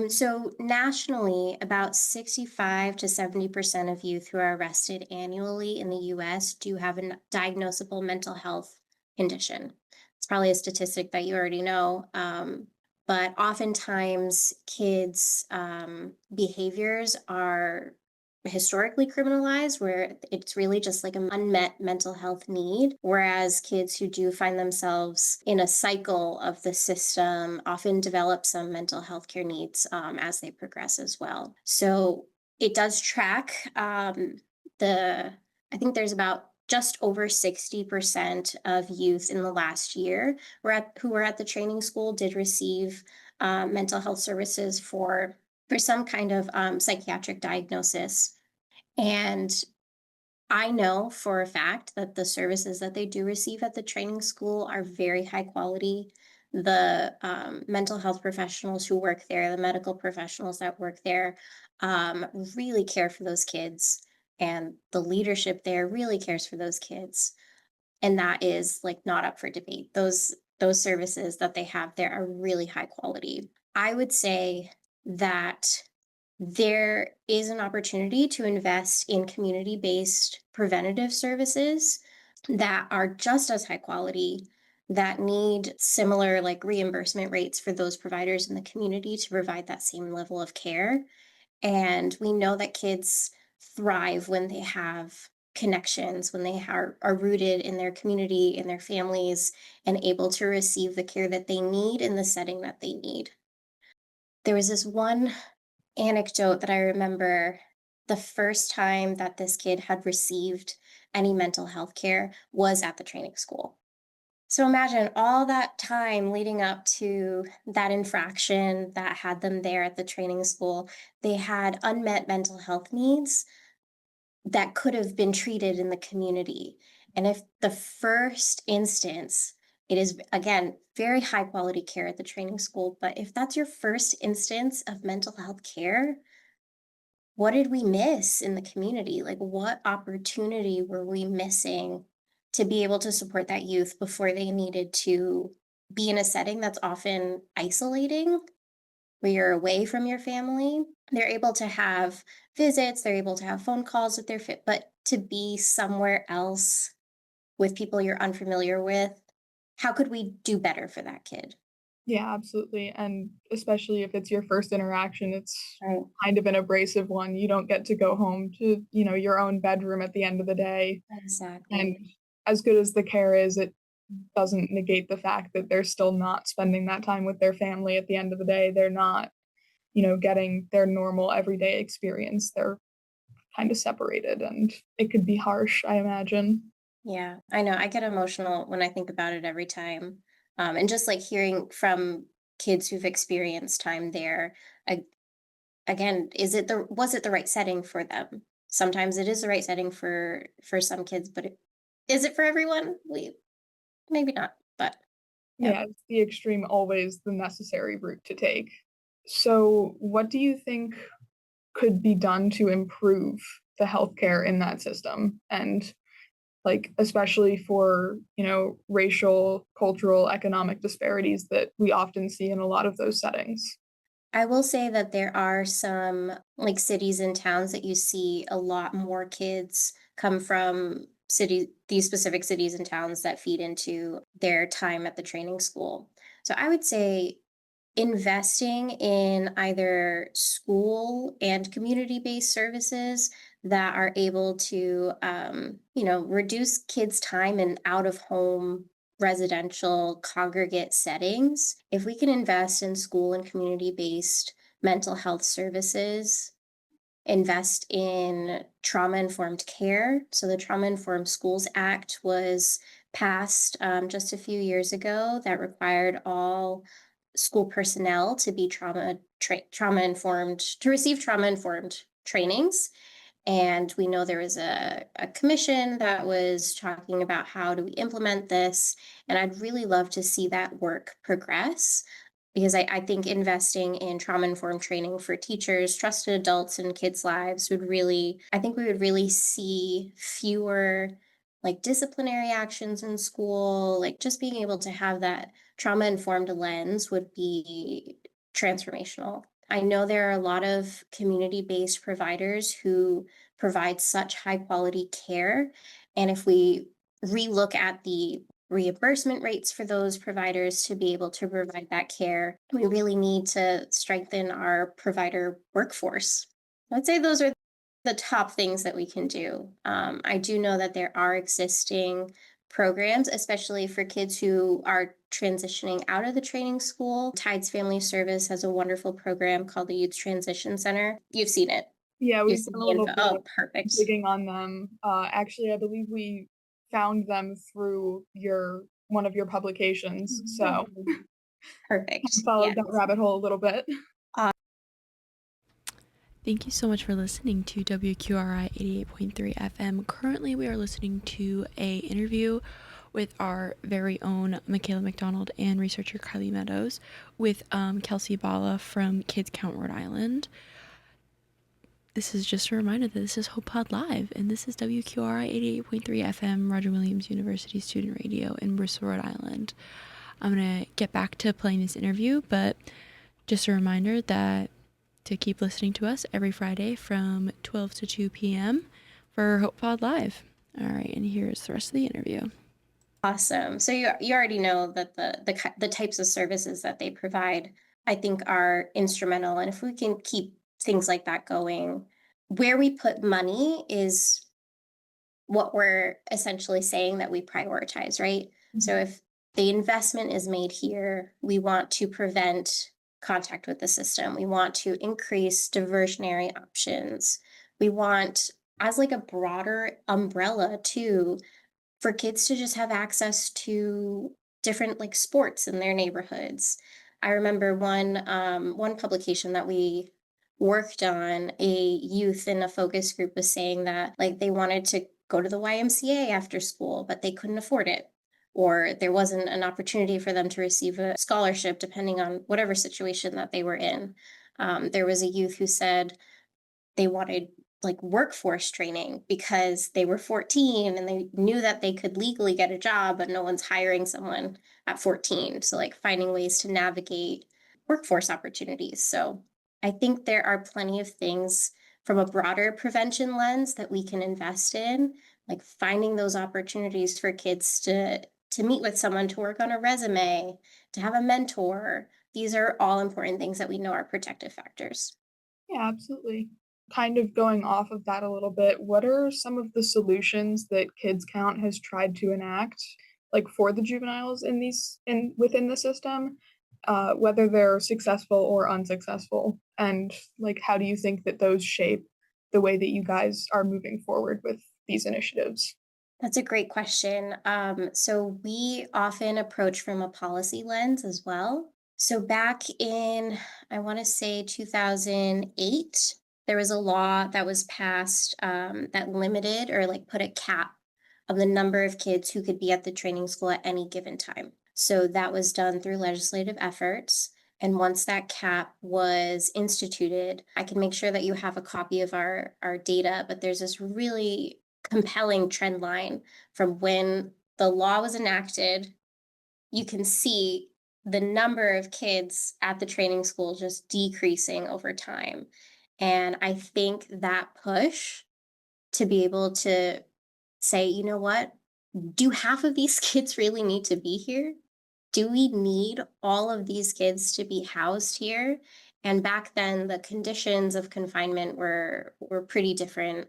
So nationally, about 65 to 70% of youth who are arrested annually in the US do have a diagnosable mental health condition. It's probably a statistic that you already know. But oftentimes, kids' behaviors are historically criminalized, where it's really just like an unmet mental health need. Whereas kids who do find themselves in a cycle of the system often develop some mental health care needs as they progress as well. So it does track the, I think there's about just over 60% of youth in the last year who were at the training school did receive mental health services for some kind of psychiatric diagnosis. And I know for a fact that the services that they do receive at the training school are very high quality. The mental health professionals who work there, the medical professionals that work there, really care for those kids. And the leadership there really cares for those kids. And that is like not up for debate. Those services that they have there are really high quality. I would say that there is an opportunity to invest in community-based preventative services that are just as high quality, that need similar like reimbursement rates for those providers in the community to provide that same level of care. And we know that kids thrive when they have connections, when they are rooted in their community, in their families, and able to receive the care that they need in the setting that they need. There was this one anecdote that I remember. The first time that this kid had received any mental health care was at the training school. So imagine all that time leading up to that infraction that had them there at the training school. They had unmet mental health needs that could have been treated in the community. And if the first instance, it is again very high quality care at the training school, but if that's your first instance of mental health care, what did we miss in the community? Like, what opportunity were we missing to be able to support that youth before they needed to be in a setting that's often isolating, where you're away from your family? They're able to have visits, they're able to have phone calls with their fit, but to be somewhere else with people you're unfamiliar with, how could we do better for that kid? Yeah, absolutely. And especially if it's your first interaction, it's Right. kind of an abrasive one. You don't get to go home to, your own bedroom at the end of the day. And Exactly. as good as the care is, it doesn't negate the fact that they're still not spending that time with their family at the end of the day. They're not, getting their normal everyday experience. They're kind of separated and it could be harsh, I imagine. Yeah, I know. I get emotional when I think about it every time. And just like hearing from kids who've experienced time there, a- again, was it the right setting for them? Sometimes it is the right setting for some kids, but is it for everyone? We maybe not, but yeah. Yeah, it's the extreme always the necessary route to take. So, what do you think could be done to improve the healthcare in that system? And like especially for, racial, cultural, economic disparities that we often see in a lot of those settings. I will say that there are some like cities and towns that you see a lot more kids come from these specific cities and towns that feed into their time at the training school. So I would say investing in either school and community based services that are able to, reduce kids' time in out of home residential congregate settings. If we can invest in school and community based mental health services, invest in trauma informed care. So, the Trauma Informed Schools Act was passed just a few years ago that required all school personnel to be trauma informed, to receive trauma informed trainings. And we know there was a commission that was talking about how do we implement this. And I'd really love to see that work progress because I think investing in trauma informed training for teachers, trusted adults in kids' lives would really, I think we would really see fewer like disciplinary actions in school, like just being able to have that trauma informed lens would be transformational. I know there are a lot of community based providers who provide such high quality care. And if we relook at the reimbursement rates for those providers to be able to provide that care, we really need to strengthen our provider workforce. I'd say those are the top things that we can do. I do know that there are existing programs, especially for kids who are transitioning out of the training school. Tides Family Service has a wonderful program called the Youth Transition Center. You've seen it. Yeah, You've we've seen done a the little info. bit Oh, of perfect. digging on them. Actually, I believe we found them through one of your publications. So Perfect. followed Yes. that rabbit hole a little bit. Thank you so much for listening to WQRI 88.3 FM. Currently, we are listening to a interview with our very own Macayla McDonald and researcher Kylee Meadows with Kelsey Bala from Kids Count Rhode Island. This is just a reminder that this is Hope Pod Live, and this is WQRI 88.3 FM, Roger Williams University Student Radio in Bristol, Rhode Island. I'm going to get back to playing this interview, but just a reminder that to keep listening to us every Friday from 12 to 2 p.m. for Hope Pod Live. All right, and here's the rest of the interview. Awesome. So you already know that the types of services that they provide, I think, are instrumental. And if we can keep things like that going, where we put money is what we're essentially saying that we prioritize, right? Mm-hmm. So if the investment is made here, we want to prevent contact with the system. We want to increase diversionary options. We want, as like a broader umbrella too, for kids to just have access to different like sports in their neighborhoods. I remember one publication that we worked on, a youth in a focus group was saying that like they wanted to go to the YMCA after school, but they couldn't afford it. Or there wasn't an opportunity for them to receive a scholarship, depending on whatever situation that they were in. There was a youth who said they wanted like workforce training because they were 14 and they knew that they could legally get a job, but no one's hiring someone at 14. So like finding ways to navigate workforce opportunities. So I think there are plenty of things from a broader prevention lens that we can invest in, like finding those opportunities for kids to meet with someone, to work on a resume, to have a mentor. These are all important things that we know are protective factors. Yeah, absolutely. Kind of going off of that a little bit, what are some of the solutions that Kids Count has tried to enact, like for the juveniles within the system, whether they're successful or unsuccessful, and like how do you think that those shape the way that you guys are moving forward with these initiatives? That's a great question. So we often approach from a policy lens as well. So back in, I want to say 2008, there was a law that was passed that limited or like put a cap of the number of kids who could be at the training school at any given time. So that was done through legislative efforts. And once that cap was instituted, I can make sure that you have a copy of our data, but there's this really compelling trend line from when the law was enacted. You can see the number of kids at the training school just decreasing over time. And I think that push to be able to say, you know what, do half of these kids really need to be here? Do we need all of these kids to be housed here? And back then, the conditions of confinement were pretty different.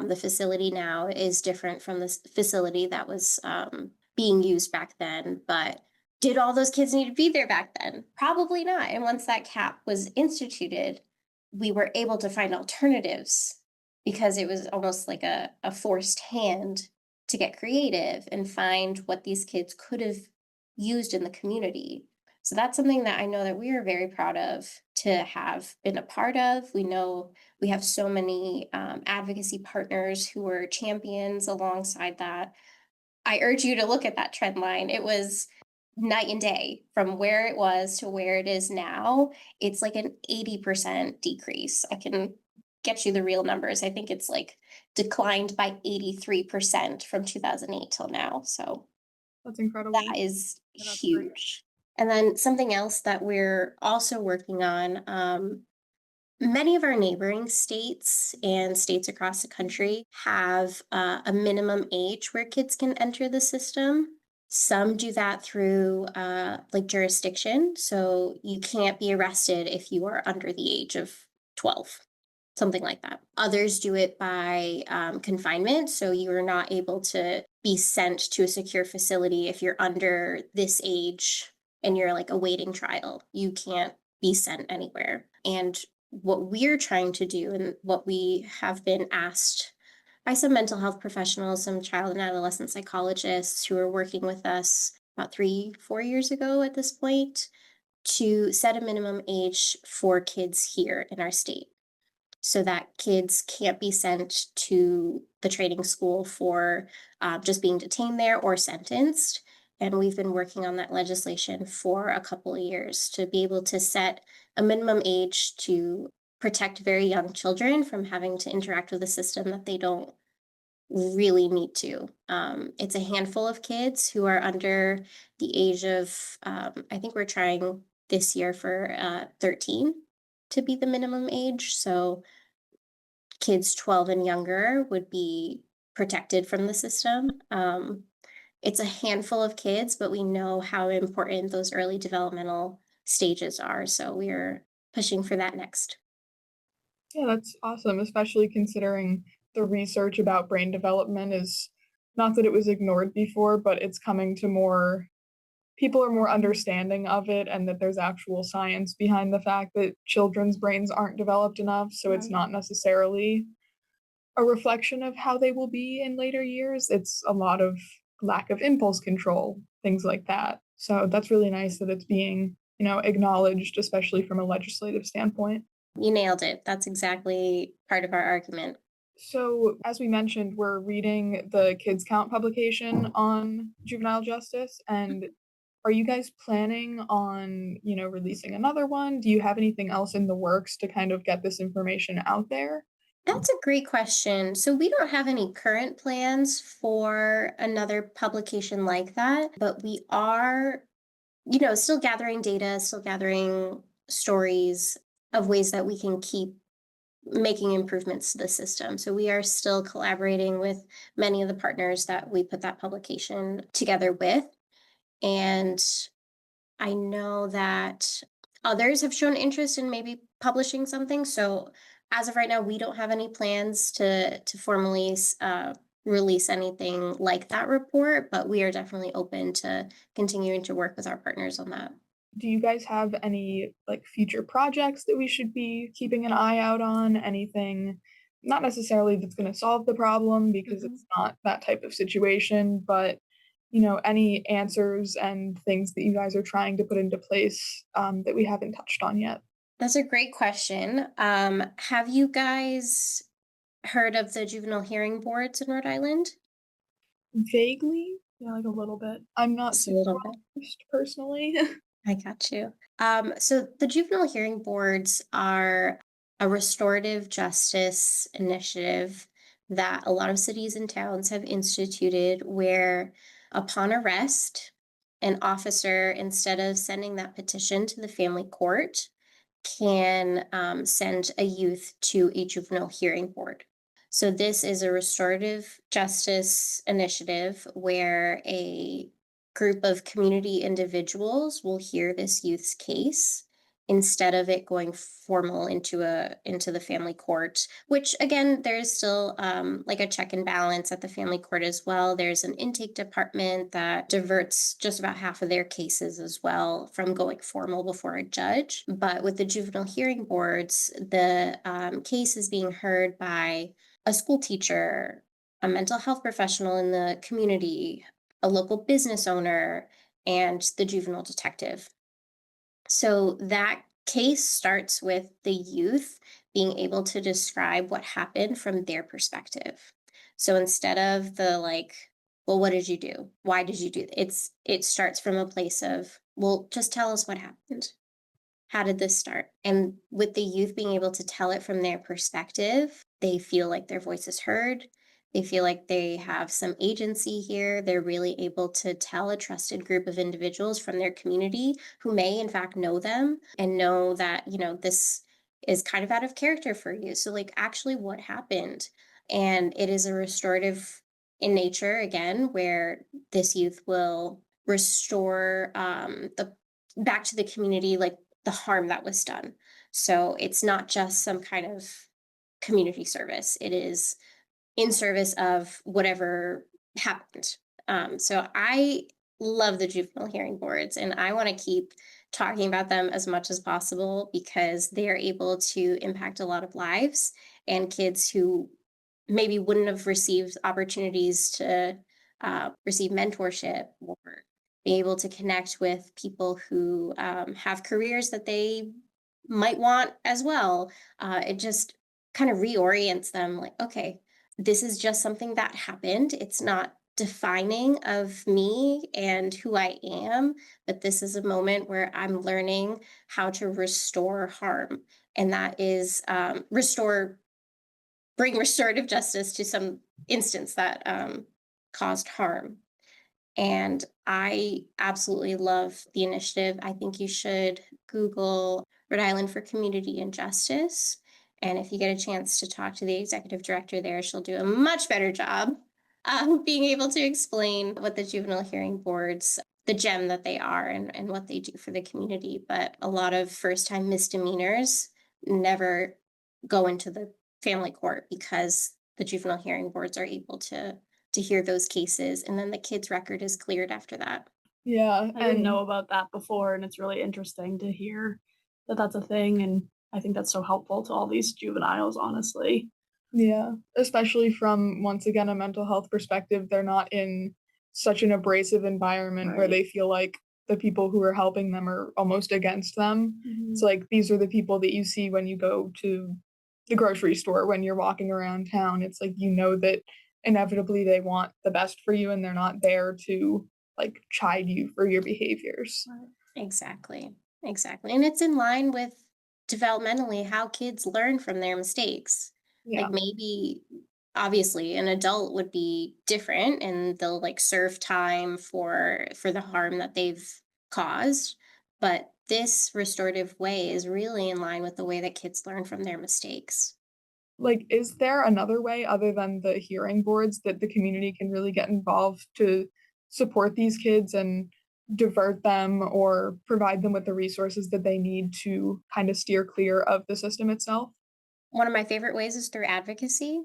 The facility now is different from the facility that was being used back then, but did all those kids need to be there back then? Probably not. And once that cap was instituted, we were able to find alternatives because it was almost like a forced hand to get creative and find what these kids could have used in the community. So that's something that I know that we are very proud of to have been a part of. We know we have so many advocacy partners who were champions alongside that. I urge you to look at that trend line. It was night and day from where it was to where it is now. It's like an 80% decrease. I can get you the real numbers. I think it's like declined by 83% from 2008 till now. So That's incredible. that is That's great. huge. And then something else that we're also working on, many of our neighboring states and states across the country have a minimum age where kids can enter the system. Some do that through like jurisdiction. So you can't be arrested if you are under the age of 12, something like that. Others do it by confinement. So you are not able to be sent to a secure facility if you're under this age and you're like awaiting trial. You can't be sent anywhere. And what we're trying to do and what we have been asked by some mental health professionals, some child and adolescent psychologists who are working with us about 3-4 years ago at this point, to set a minimum age for kids here in our state so that kids can't be sent to the training school for just being detained there or sentenced. And we've been working on that legislation for a couple of years to be able to set a minimum age to protect very young children from having to interact with a system that they don't really need to. It's a handful of kids who are under the age of, I think we're trying this year for 13 to be the minimum age. So kids 12 and younger would be protected from the system. It's a handful of kids, but we know how important those early developmental stages are. So we're pushing for that next. Yeah, that's awesome, especially considering the research about brain development is not that it was ignored before, but it's coming to more people are more understanding of it and that there's actual science behind the fact that children's brains aren't developed enough. So it's not necessarily a reflection of how they will be in later years. It's a lot of lack of impulse control, things like that. So that's really nice that it's being, acknowledged, especially from a legislative standpoint. You nailed it. That's exactly part of our argument. So, as we mentioned, we're reading the Kids Count publication on juvenile justice. And are you guys planning on, releasing another one? Do you have anything else in the works to kind of get this information out there? That's a great question. So we don't have any current plans for another publication like that, but we are, still gathering data, still gathering stories of ways that we can keep making improvements to the system. So we are still collaborating with many of the partners that we put that publication together with. And I know that others have shown interest in maybe publishing something. So as of right now, we don't have any plans to formally release anything like that report, but we are definitely open to continuing to work with our partners on that. Do you guys have any future projects that we should be keeping an eye out on? Anything, not necessarily that's going to solve the problem because it's not that type of situation, but any answers and things that you guys are trying to put into place that we haven't touched on yet? That's a great question. Have you guys heard of the juvenile hearing boards in Rhode Island? Vaguely, yeah, like a little bit. I'm not Just a super little bit. versed personally. I got you. So the juvenile hearing boards are a restorative justice initiative that a lot of cities and towns have instituted where upon arrest, an officer, instead of sending that petition to the family court, can send a youth to a juvenile hearing board. So this is a restorative justice initiative where a group of community individuals will hear this youth's case instead of it going formal into the family court, which again, there's still like a check and balance at the family court as well. There's an intake department that diverts just about half of their cases as well from going formal before a judge. But with the juvenile hearing boards, the case is being heard by a school teacher, a mental health professional in the community, a local business owner, and the juvenile detective. So that case starts with the youth being able to describe what happened from their perspective. So instead of the like, well, what did you do? Why did you do it starts from a place of, well, just tell us what happened. How did this start? And with the youth being able to tell it from their perspective, they feel like their voice is heard. They feel like they have some agency here. They're really able to tell a trusted group of individuals from their community who may, in fact, know them and know that, this is kind of out of character for you. So, like, actually, what happened? And it is a restorative in nature, again, where this youth will restore the back to the community, like the harm that was done. So it's not just some kind of community service, it is in service of whatever happened. So I love the juvenile hearing boards, and I want to keep talking about them as much as possible because they are able to impact a lot of lives and kids who maybe wouldn't have received opportunities to receive mentorship or be able to connect with people who have careers that they might want as well. It just kind of reorients them like, okay, this is just something that happened. It's not defining of me and who I am, but this is a moment where I'm learning how to restore harm. And that is bring restorative justice to some instance that caused harm. And I absolutely love the initiative. I think you should Google Rhode Island for Community and Justice. And if you get a chance to talk to the executive director there, she'll do a much better job being able to explain what the juvenile hearing boards, the gem that they are, and what they do for the community. But a lot of first time misdemeanors never go into the family court because the juvenile hearing boards are able to hear those cases, and then the kid's record is cleared after that. Yeah, I didn't and know about that before, and it's really interesting to hear that that's a thing, and I think that's so helpful to all these juveniles, honestly. yeah, especially from, once again, a mental health perspective, they're not in such an abrasive environment where Right. they feel like the people who are helping them are almost against them. It's like these are the people that you see when you go to the grocery store, when you're walking around town. It's like that inevitably they want the best for you and they're not there to like chide you for your behaviors. Exactly. Exactly. And it's in line with developmentally how kids learn from their mistakes. Yeah. Like maybe obviously an adult would be different and they'll like serve time for the harm that they've caused, but this restorative way is really in line with the way that kids learn from their mistakes. Like, is there another way other than the hearing boards that the community can really get involved to support these kids and divert them or provide them with the resources that they need to kind of steer clear of the system itself? One of my favorite ways is through advocacy.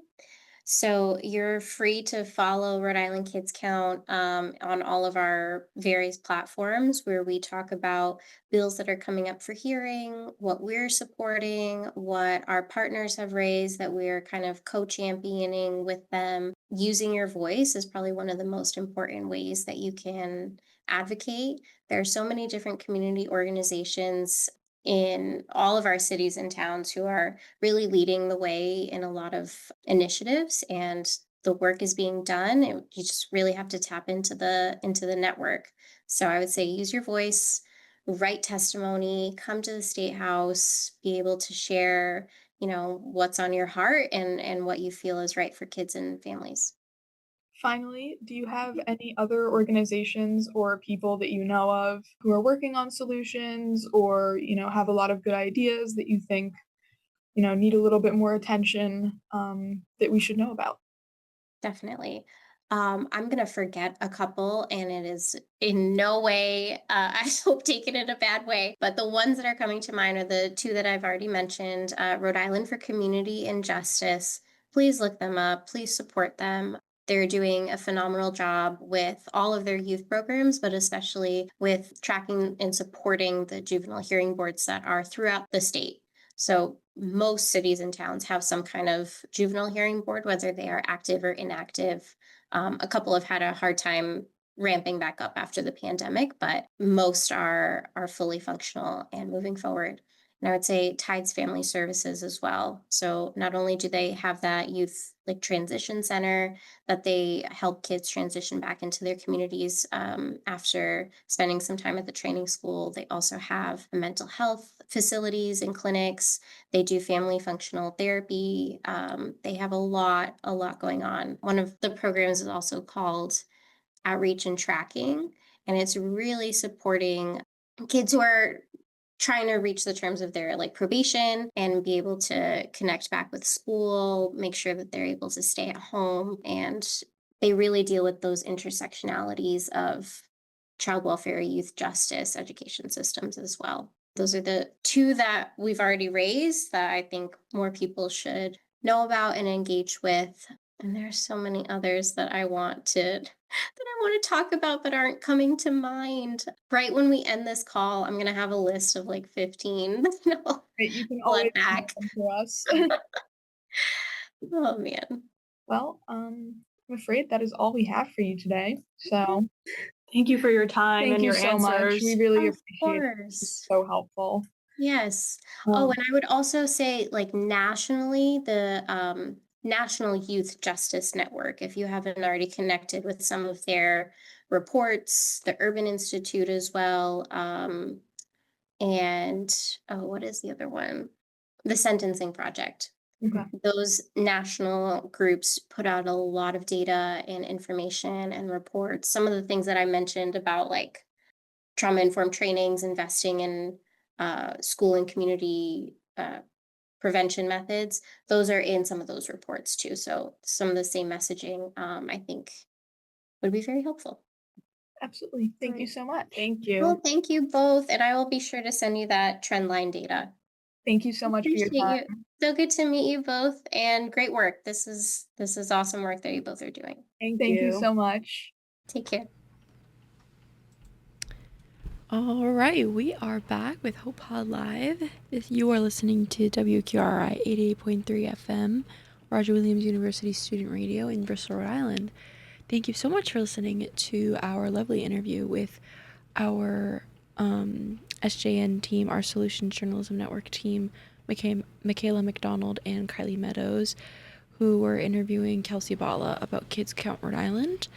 So you're free to follow Rhode Island Kids Count on all of our various platforms where we talk about bills that are coming up for hearing, what we're supporting, what our partners have raised that we're kind of co-championing with them. Using your voice is probably one of the most important ways that you can advocate. There are so many different community organizations in all of our cities and towns who are really leading the way in a lot of initiatives, and the work is being done. You just really have to tap into the network. So I would say use your voice, write testimony, come to the state house, be able to share, what's on your heart and what you feel is right for kids and families. Finally, do you have any other organizations or people that you know of who are working on solutions or, have a lot of good ideas that you think, need a little bit more attention that we should know about? Definitely. I'm going to forget a couple, and it is in no way, I hope, taken in a bad way. But the ones that are coming to mind are the two that I've already mentioned, Rhode Island for Community and Justice. Please look them up. Please support them. They're doing a phenomenal job with all of their youth programs, but especially with tracking and supporting the juvenile hearing boards that are throughout the state. So most cities and towns have some kind of juvenile hearing board, whether they are active or inactive. A couple have had a hard time ramping back up after the pandemic, but most are fully functional and moving forward. And I would say Tides Family Services as well. So not only do they have that youth like transition center that they help kids transition back into their communities after spending some time at the training school, they also have mental health facilities and clinics. They do family functional therapy. They have a lot going on. One of the programs is also called Outreach and Tracking, and it's really supporting kids who are trying to reach the terms of their like probation and be able to connect back with school, make sure that they're able to stay at home. And they really deal with those intersectionalities of child welfare, youth justice, education systems as well. Those are the two that we've already raised that I think more people should know about and engage with. And there's so many others that I want to talk about but aren't coming to mind. Right when we end this call, I'm gonna have a list of like 15 that I'll You can pull always it back. come to us. Oh man. Well, I'm afraid that is all we have for you today. So Thank you for your time thank and you your so much. answers. We really Of appreciate it. course. It's so helpful. Yes. Um, Oh, and I would also say, like, nationally, the National Youth Justice Network, if you haven't already connected with some of their reports, the Urban Institute as well, and oh, what is the other one? The Sentencing Project. Okay. Those national groups put out a lot of data and information and reports. Some of the things that I mentioned about like trauma-informed trainings, investing in school and community prevention methods, those are in some of those reports too. So some of the same messaging, I think, would be very helpful. Absolutely. Thank you Great. so much. Thank you. Well, thank you both, and I will be sure to send you that trend line data. Thank you so much for your Appreciate time. you. So good to meet you both, and great work. This is awesome work that you both are doing. Thank you so much. Take care. All right, we are back with Hope Pod Live. You are listening to WQRI 88.3 FM, Roger Williams University Student Radio in Bristol, Rhode Island. Thank you so much for listening to our lovely interview with our SJN team, our Solutions Journalism Network team, Macayla McDonald and Kylee Meadows, who were interviewing Kelsey Bala about Kids Count Rhode Island,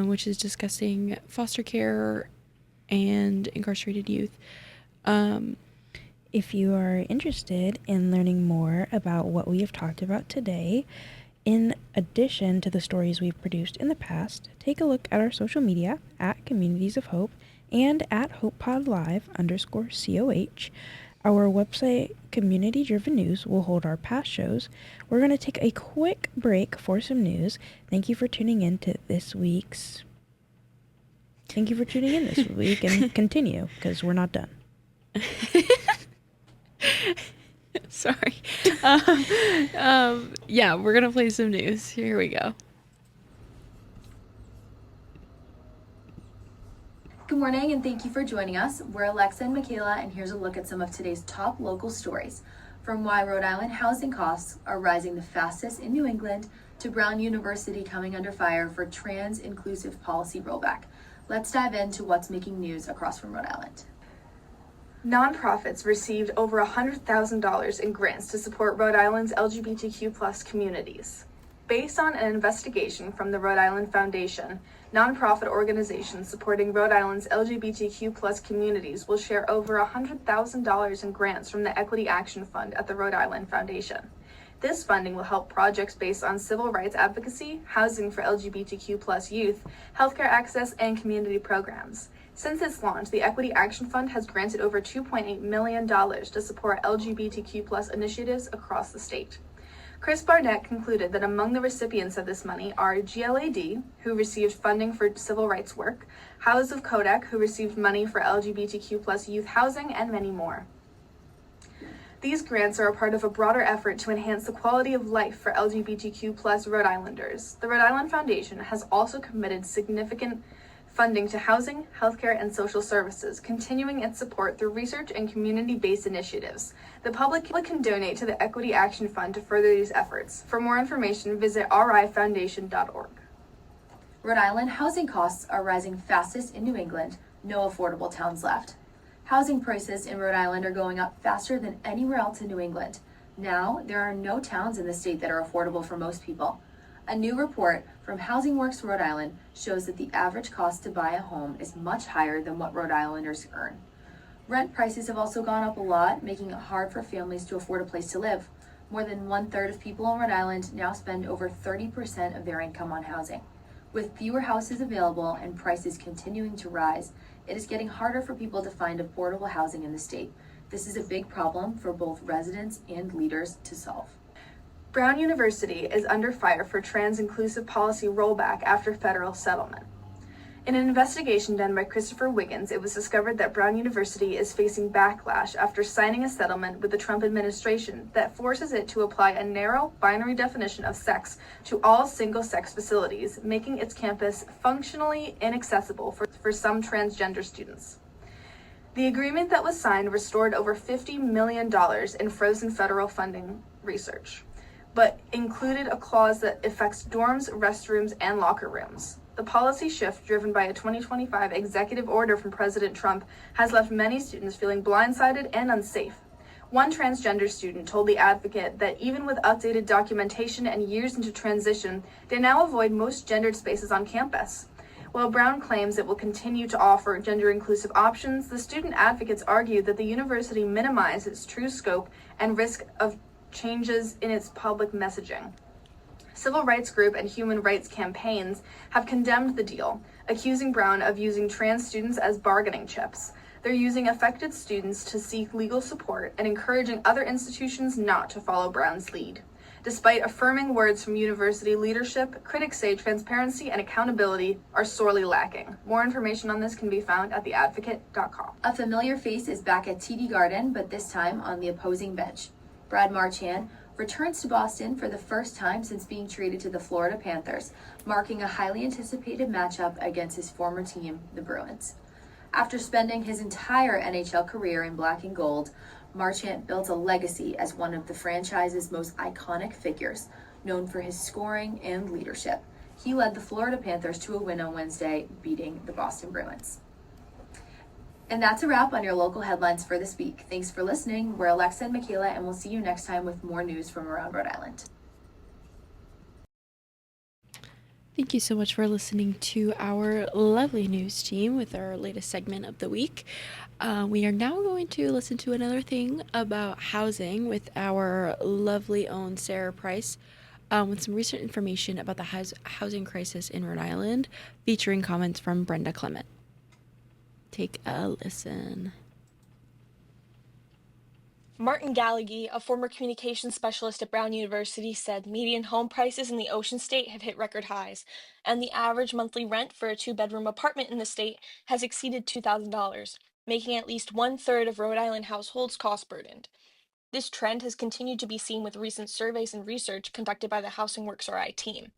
which is discussing foster care and incarcerated youth. If you are interested in learning more about what we have talked about today, in addition to the stories we've produced in the past, take a look at our social media at Communities of Hope and at HopePodLive_COH. Our website, Community Driven News, will hold our past shows. We're going to take a quick break for some news. Thank you for tuning in this week, and continue, because we're not done. Sorry. Yeah, we're going to play some news. Here we go. Good morning and thank you for joining us. We're Alexa and Macayla, and here's a look at some of today's top local stories. From why Rhode Island housing costs are rising the fastest in New England to Brown University coming under fire for trans-inclusive policy rollback. Let's dive into what's making news across from Rhode Island. Nonprofits received over $100,000 in grants to support Rhode Island's LGBTQ+ communities. Based on an investigation from the Rhode Island Foundation, nonprofit organizations supporting Rhode Island's LGBTQ+ communities will share over $100,000 in grants from the Equity Action Fund at the Rhode Island Foundation. This funding will help projects based on civil rights advocacy, housing for LGBTQ+ youth, healthcare access, and community programs. Since its launch, the Equity Action Fund has granted over $2.8 million to support LGBTQ+ initiatives across the state. Chris Barnett concluded that among the recipients of this money are GLAD, who received funding for civil rights work, House of Kodak, who received money for LGBTQ+ youth housing, and many more. These grants are a part of a broader effort to enhance the quality of life for LGBTQ+ Rhode Islanders. The Rhode Island Foundation has also committed significant funding to housing, healthcare, and social services, continuing its support through research and community-based initiatives. The public can donate to the Equity Action Fund to further these efforts. For more information, visit rifoundation.org. Rhode Island housing costs are rising fastest in New England. No affordable towns left. Housing prices in Rhode Island are going up faster than anywhere else in New England. Now, there are no towns in the state that are affordable for most people. A new report from Housing Works Rhode Island shows that the average cost to buy a home is much higher than what Rhode Islanders earn. Rent prices have also gone up a lot, making it hard for families to afford a place to live. More than 1/3 of people in Rhode Island now spend over 30% of their income on housing. With fewer houses available and prices continuing to rise, it is getting harder for people to find affordable housing in the state. This is a big problem for both residents and leaders to solve. Brown University is under fire for trans-inclusive policy rollback after federal settlement. In an investigation done by Christopher Wiggins, it was discovered that Brown University is facing backlash after signing a settlement with the Trump administration that forces it to apply a narrow, binary definition of sex to all single-sex facilities, making its campus functionally inaccessible for some transgender students. The agreement that was signed restored over $50 million in frozen federal funding research, but included a clause that affects dorms, restrooms, and locker rooms. The policy shift, driven by a 2025 executive order from President Trump, has left many students feeling blindsided and unsafe. One transgender student told The Advocate that even with updated documentation and years into transition, they now avoid most gendered spaces on campus. While Brown claims it will continue to offer gender-inclusive options, the student advocates argue that the university minimizes its true scope and risk of changes in its public messaging. Civil rights group and human rights campaigns have condemned the deal, accusing Brown of using trans students as bargaining chips. They're using affected students to seek legal support and encouraging other institutions not to follow Brown's lead. Despite affirming words from university leadership, critics say transparency and accountability are sorely lacking. More information on this can be found at theadvocate.com. A familiar face is back at TD Garden, but this time on the opposing bench. Brad Marchand returns to Boston for the first time since being traded to the Florida Panthers, marking a highly anticipated matchup against his former team, the Bruins. After spending his entire NHL career in black and gold, Marchand built a legacy as one of the franchise's most iconic figures, known for his scoring and leadership. He led the Florida Panthers to a win on Wednesday, beating the Boston Bruins. And that's a wrap on your local headlines for this week. Thanks for listening. We're Alexa and Macayla, and we'll see you next time with more news from around Rhode Island. Thank you so much for listening to our lovely news team with our latest segment of the week. We are now going to listen to another thing about housing with our lovely own Sarah Price with some recent information about the housing crisis in Rhode Island, featuring comments from Brenda Clement. Take a listen. Martin Gallagher, a former communications specialist at Brown University, said median home prices in the Ocean State have hit record highs, and the average monthly rent for a two-bedroom apartment in the state has exceeded $2,000, making at least 1/3 of Rhode Island households cost-burdened. This trend has continued to be seen with recent surveys and research conducted by the Housing Works RI team.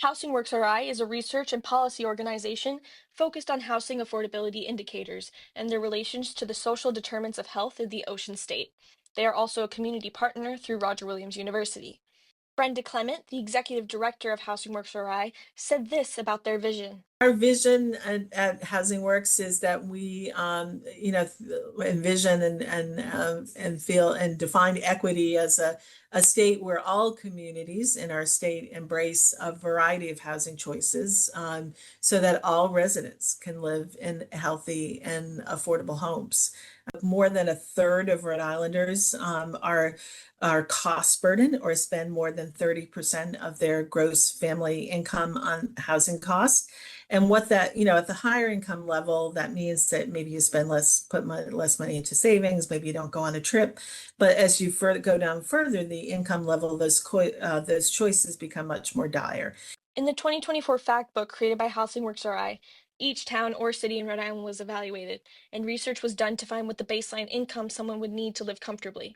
Housing Works RI is a research and policy organization focused on housing affordability indicators and their relations to the social determinants of health in the Ocean State. They are also a community partner through Roger Williams University. Brenda Clement, the executive director of Housing Works RI, said this about their vision. Our vision at Housing Works is that we, envision and feel and define equity as a state where all communities in our state embrace a variety of housing choices, so that all residents can live in healthy and affordable homes. More than 1/3 of Rhode Islanders are cost burdened or spend more than 30% of their gross family income on housing costs. And what that, at the higher income level, that means that maybe you spend less, less money into savings, maybe you don't go on a trip. But as you go down further, the income level, those choices become much more dire. In the 2024 fact book created by Housing Works RI, each town or city in Rhode Island was evaluated, and research was done to find what the baseline income someone would need to live comfortably.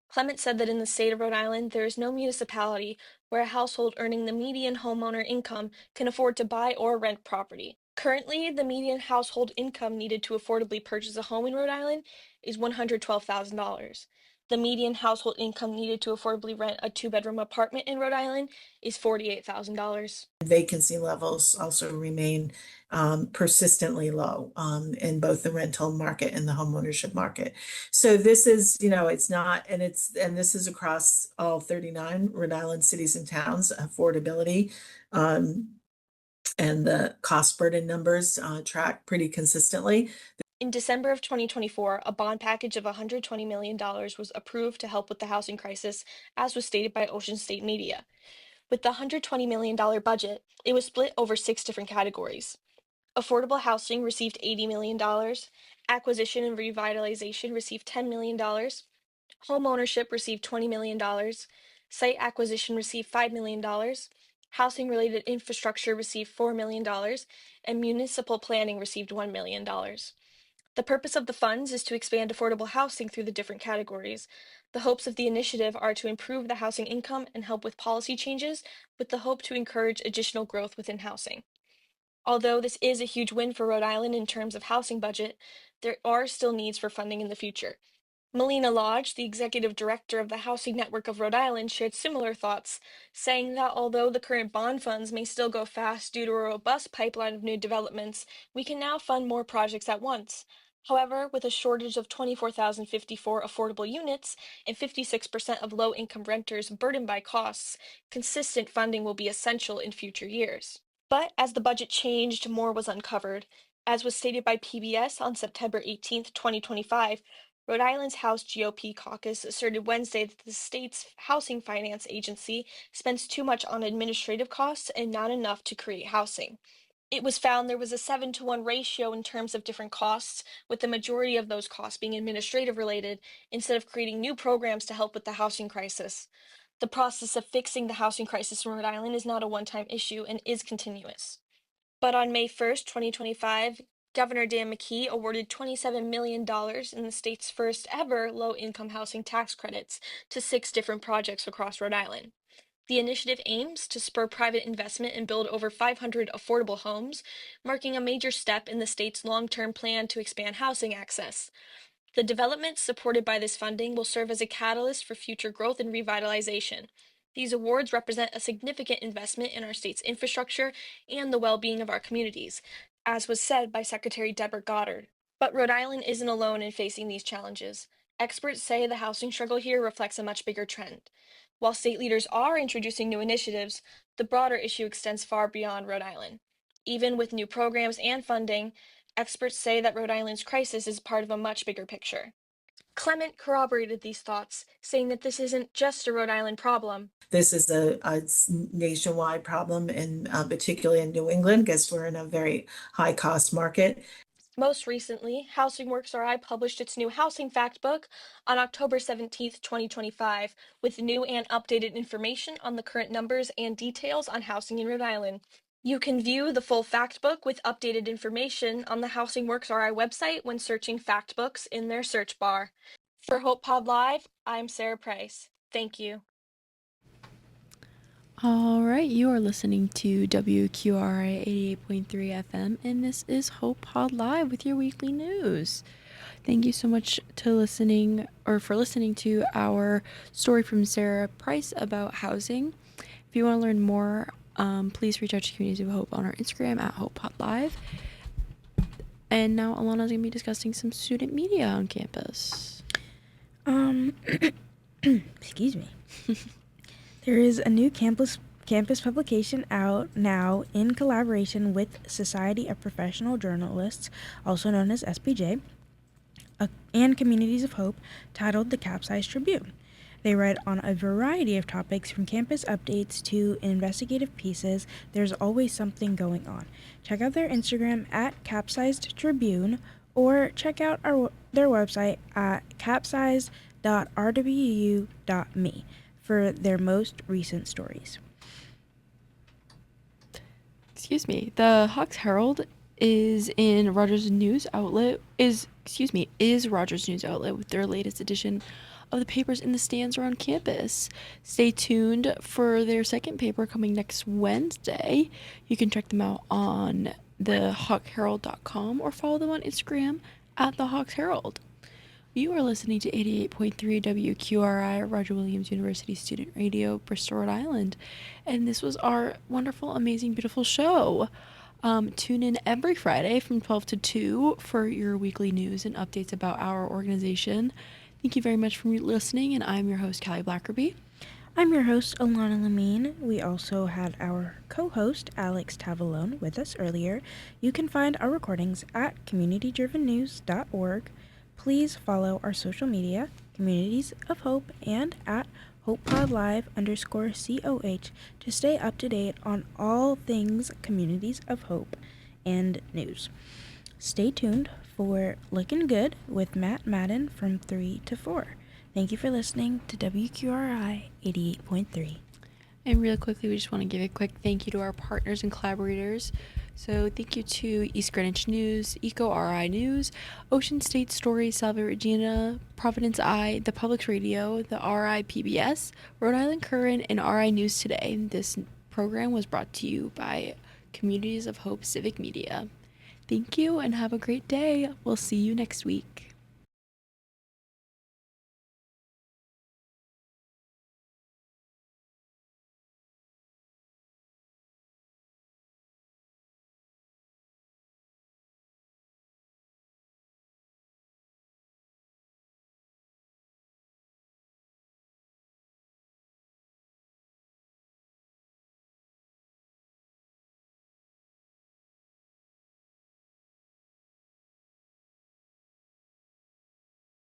Clement said that in the state of Rhode Island, there is no municipality where a household earning the median homeowner income can afford to buy or rent property. Currently, the median household income needed to affordably purchase a home in Rhode Island is $112,000. The median household income needed to affordably rent a 2-bedroom apartment in Rhode Island is $48,000. Vacancy levels also remain persistently low in both the rental market and the homeownership market. So this is, it's not, and this is across all 39 Rhode Island cities and towns. Affordability and the cost burden numbers track pretty consistently. In December of 2024, a bond package of $120 million was approved to help with the housing crisis, as was stated by Ocean State Media. With the $120 million budget, it was split over 6 different categories. Affordable housing received $80 million, acquisition and revitalization received $10 million, home ownership received $20 million, site acquisition received $5 million, housing-related infrastructure received $4 million, and municipal planning received $1 million. The purpose of the funds is to expand affordable housing through the different categories. The hopes of the initiative are to improve the housing income and help with policy changes, with the hope to encourage additional growth within housing. Although this is a huge win for Rhode Island in terms of housing budget, there are still needs for funding in the future. Melina Lodge, the executive director of the Housing Network of Rhode Island, shared similar thoughts, saying that although the current bond funds may still go fast due to a robust pipeline of new developments, we can now fund more projects at once. However, with a shortage of 24,054 affordable units and 56% of low-income renters burdened by costs, consistent funding will be essential in future years. But as the budget changed, more was uncovered. As was stated by PBS on September 18, 2025, Rhode Island's House GOP caucus asserted Wednesday that the state's housing finance agency spends too much on administrative costs and not enough to create housing. It was found there was a 7-to-1 ratio in terms of different costs, with the majority of those costs being administrative related, instead of creating new programs to help with the housing crisis. The process of fixing the housing crisis in Rhode Island is not a one-time issue and is continuous. But on May 1st, 2025, Governor Dan McKee awarded $27 million in the state's first ever low-income housing tax credits to 6 different projects across Rhode Island. The initiative aims to spur private investment and build over 500 affordable homes, marking a major step in the state's long-term plan to expand housing access. The developments supported by this funding will serve as a catalyst for future growth and revitalization. These awards represent a significant investment in our state's infrastructure and the well-being of our communities, as was said by Secretary Deborah Goddard. But Rhode Island isn't alone in facing these challenges. Experts say the housing struggle here reflects a much bigger trend. While state leaders are introducing new initiatives, the broader issue extends far beyond Rhode Island. Even with new programs and funding, experts say that Rhode Island's crisis is part of a much bigger picture. Clement corroborated these thoughts, saying that this isn't just a Rhode Island problem. This is a nationwide problem, and particularly in New England, because we're in a very high cost market. Most recently, Housing Works RI published its new housing fact book on October 17th, 2025, with new and updated information on the current numbers and details on housing in Rhode Island. You can view the full fact book with updated information on the Housing Works RI website when searching fact books in their search bar. For Hope Pod Live, I'm Sarah Price. Thank you. All right, you are listening to WQRI 88.3 FM, and this is Hope Pod Live with your weekly news. Thank you so much for listening to our story from Sarah Price about housing. If you want to learn more, please reach out to Communities of Hope on our Instagram at Hope Pod Live. And now Alana's going to be discussing some student media on campus. Excuse me. There is a new campus publication out now in collaboration with Society of Professional Journalists, also known as SPJ, and Communities of Hope, titled The Capsized Tribune. They write on a variety of topics from campus updates to investigative pieces. There's always something going on. Check out their Instagram at Capsized Tribune or check out their website at capsized.rwu.me for their most recent stories. Excuse me. The Hawks Herald is Rogers News Outlet with their latest edition of the papers in the stands around campus. Stay tuned for their second paper coming next Wednesday. You can check them out on thehawkherald.com or follow them on Instagram at the Hawks Herald. You are listening to 88.3 WQRI, Roger Williams University Student Radio, Bristol, Rhode Island. And this was our wonderful, amazing, beautiful show. Tune in every Friday from 12 to 2 for your weekly news and updates about our organization. Thank you very much for listening, and I'm your host, Callie Blackerby. I'm your host, Alana Lamine. We also had our co-host, Alex Tavalone, with us earlier. You can find our recordings at communitydrivennews.org. Please follow our social media, Communities of Hope, and at HopePodLive_COH to stay up to date on all things Communities of Hope and news. Stay tuned for Looking Good with Matt Madden from 3 to 4. Thank you for listening to WQRI 88.3. And really quickly, we just want to give a quick thank you to our partners and collaborators. So thank you to East Greenwich News, Eco RI News, Ocean State Stories, Salve Regina, Providence Eye, The Public Radio, the RI PBS, Rhode Island Current, and RI News Today. This program was brought to you by Communities of Hope Civic Media. Thank you and have a great day. We'll see you next week.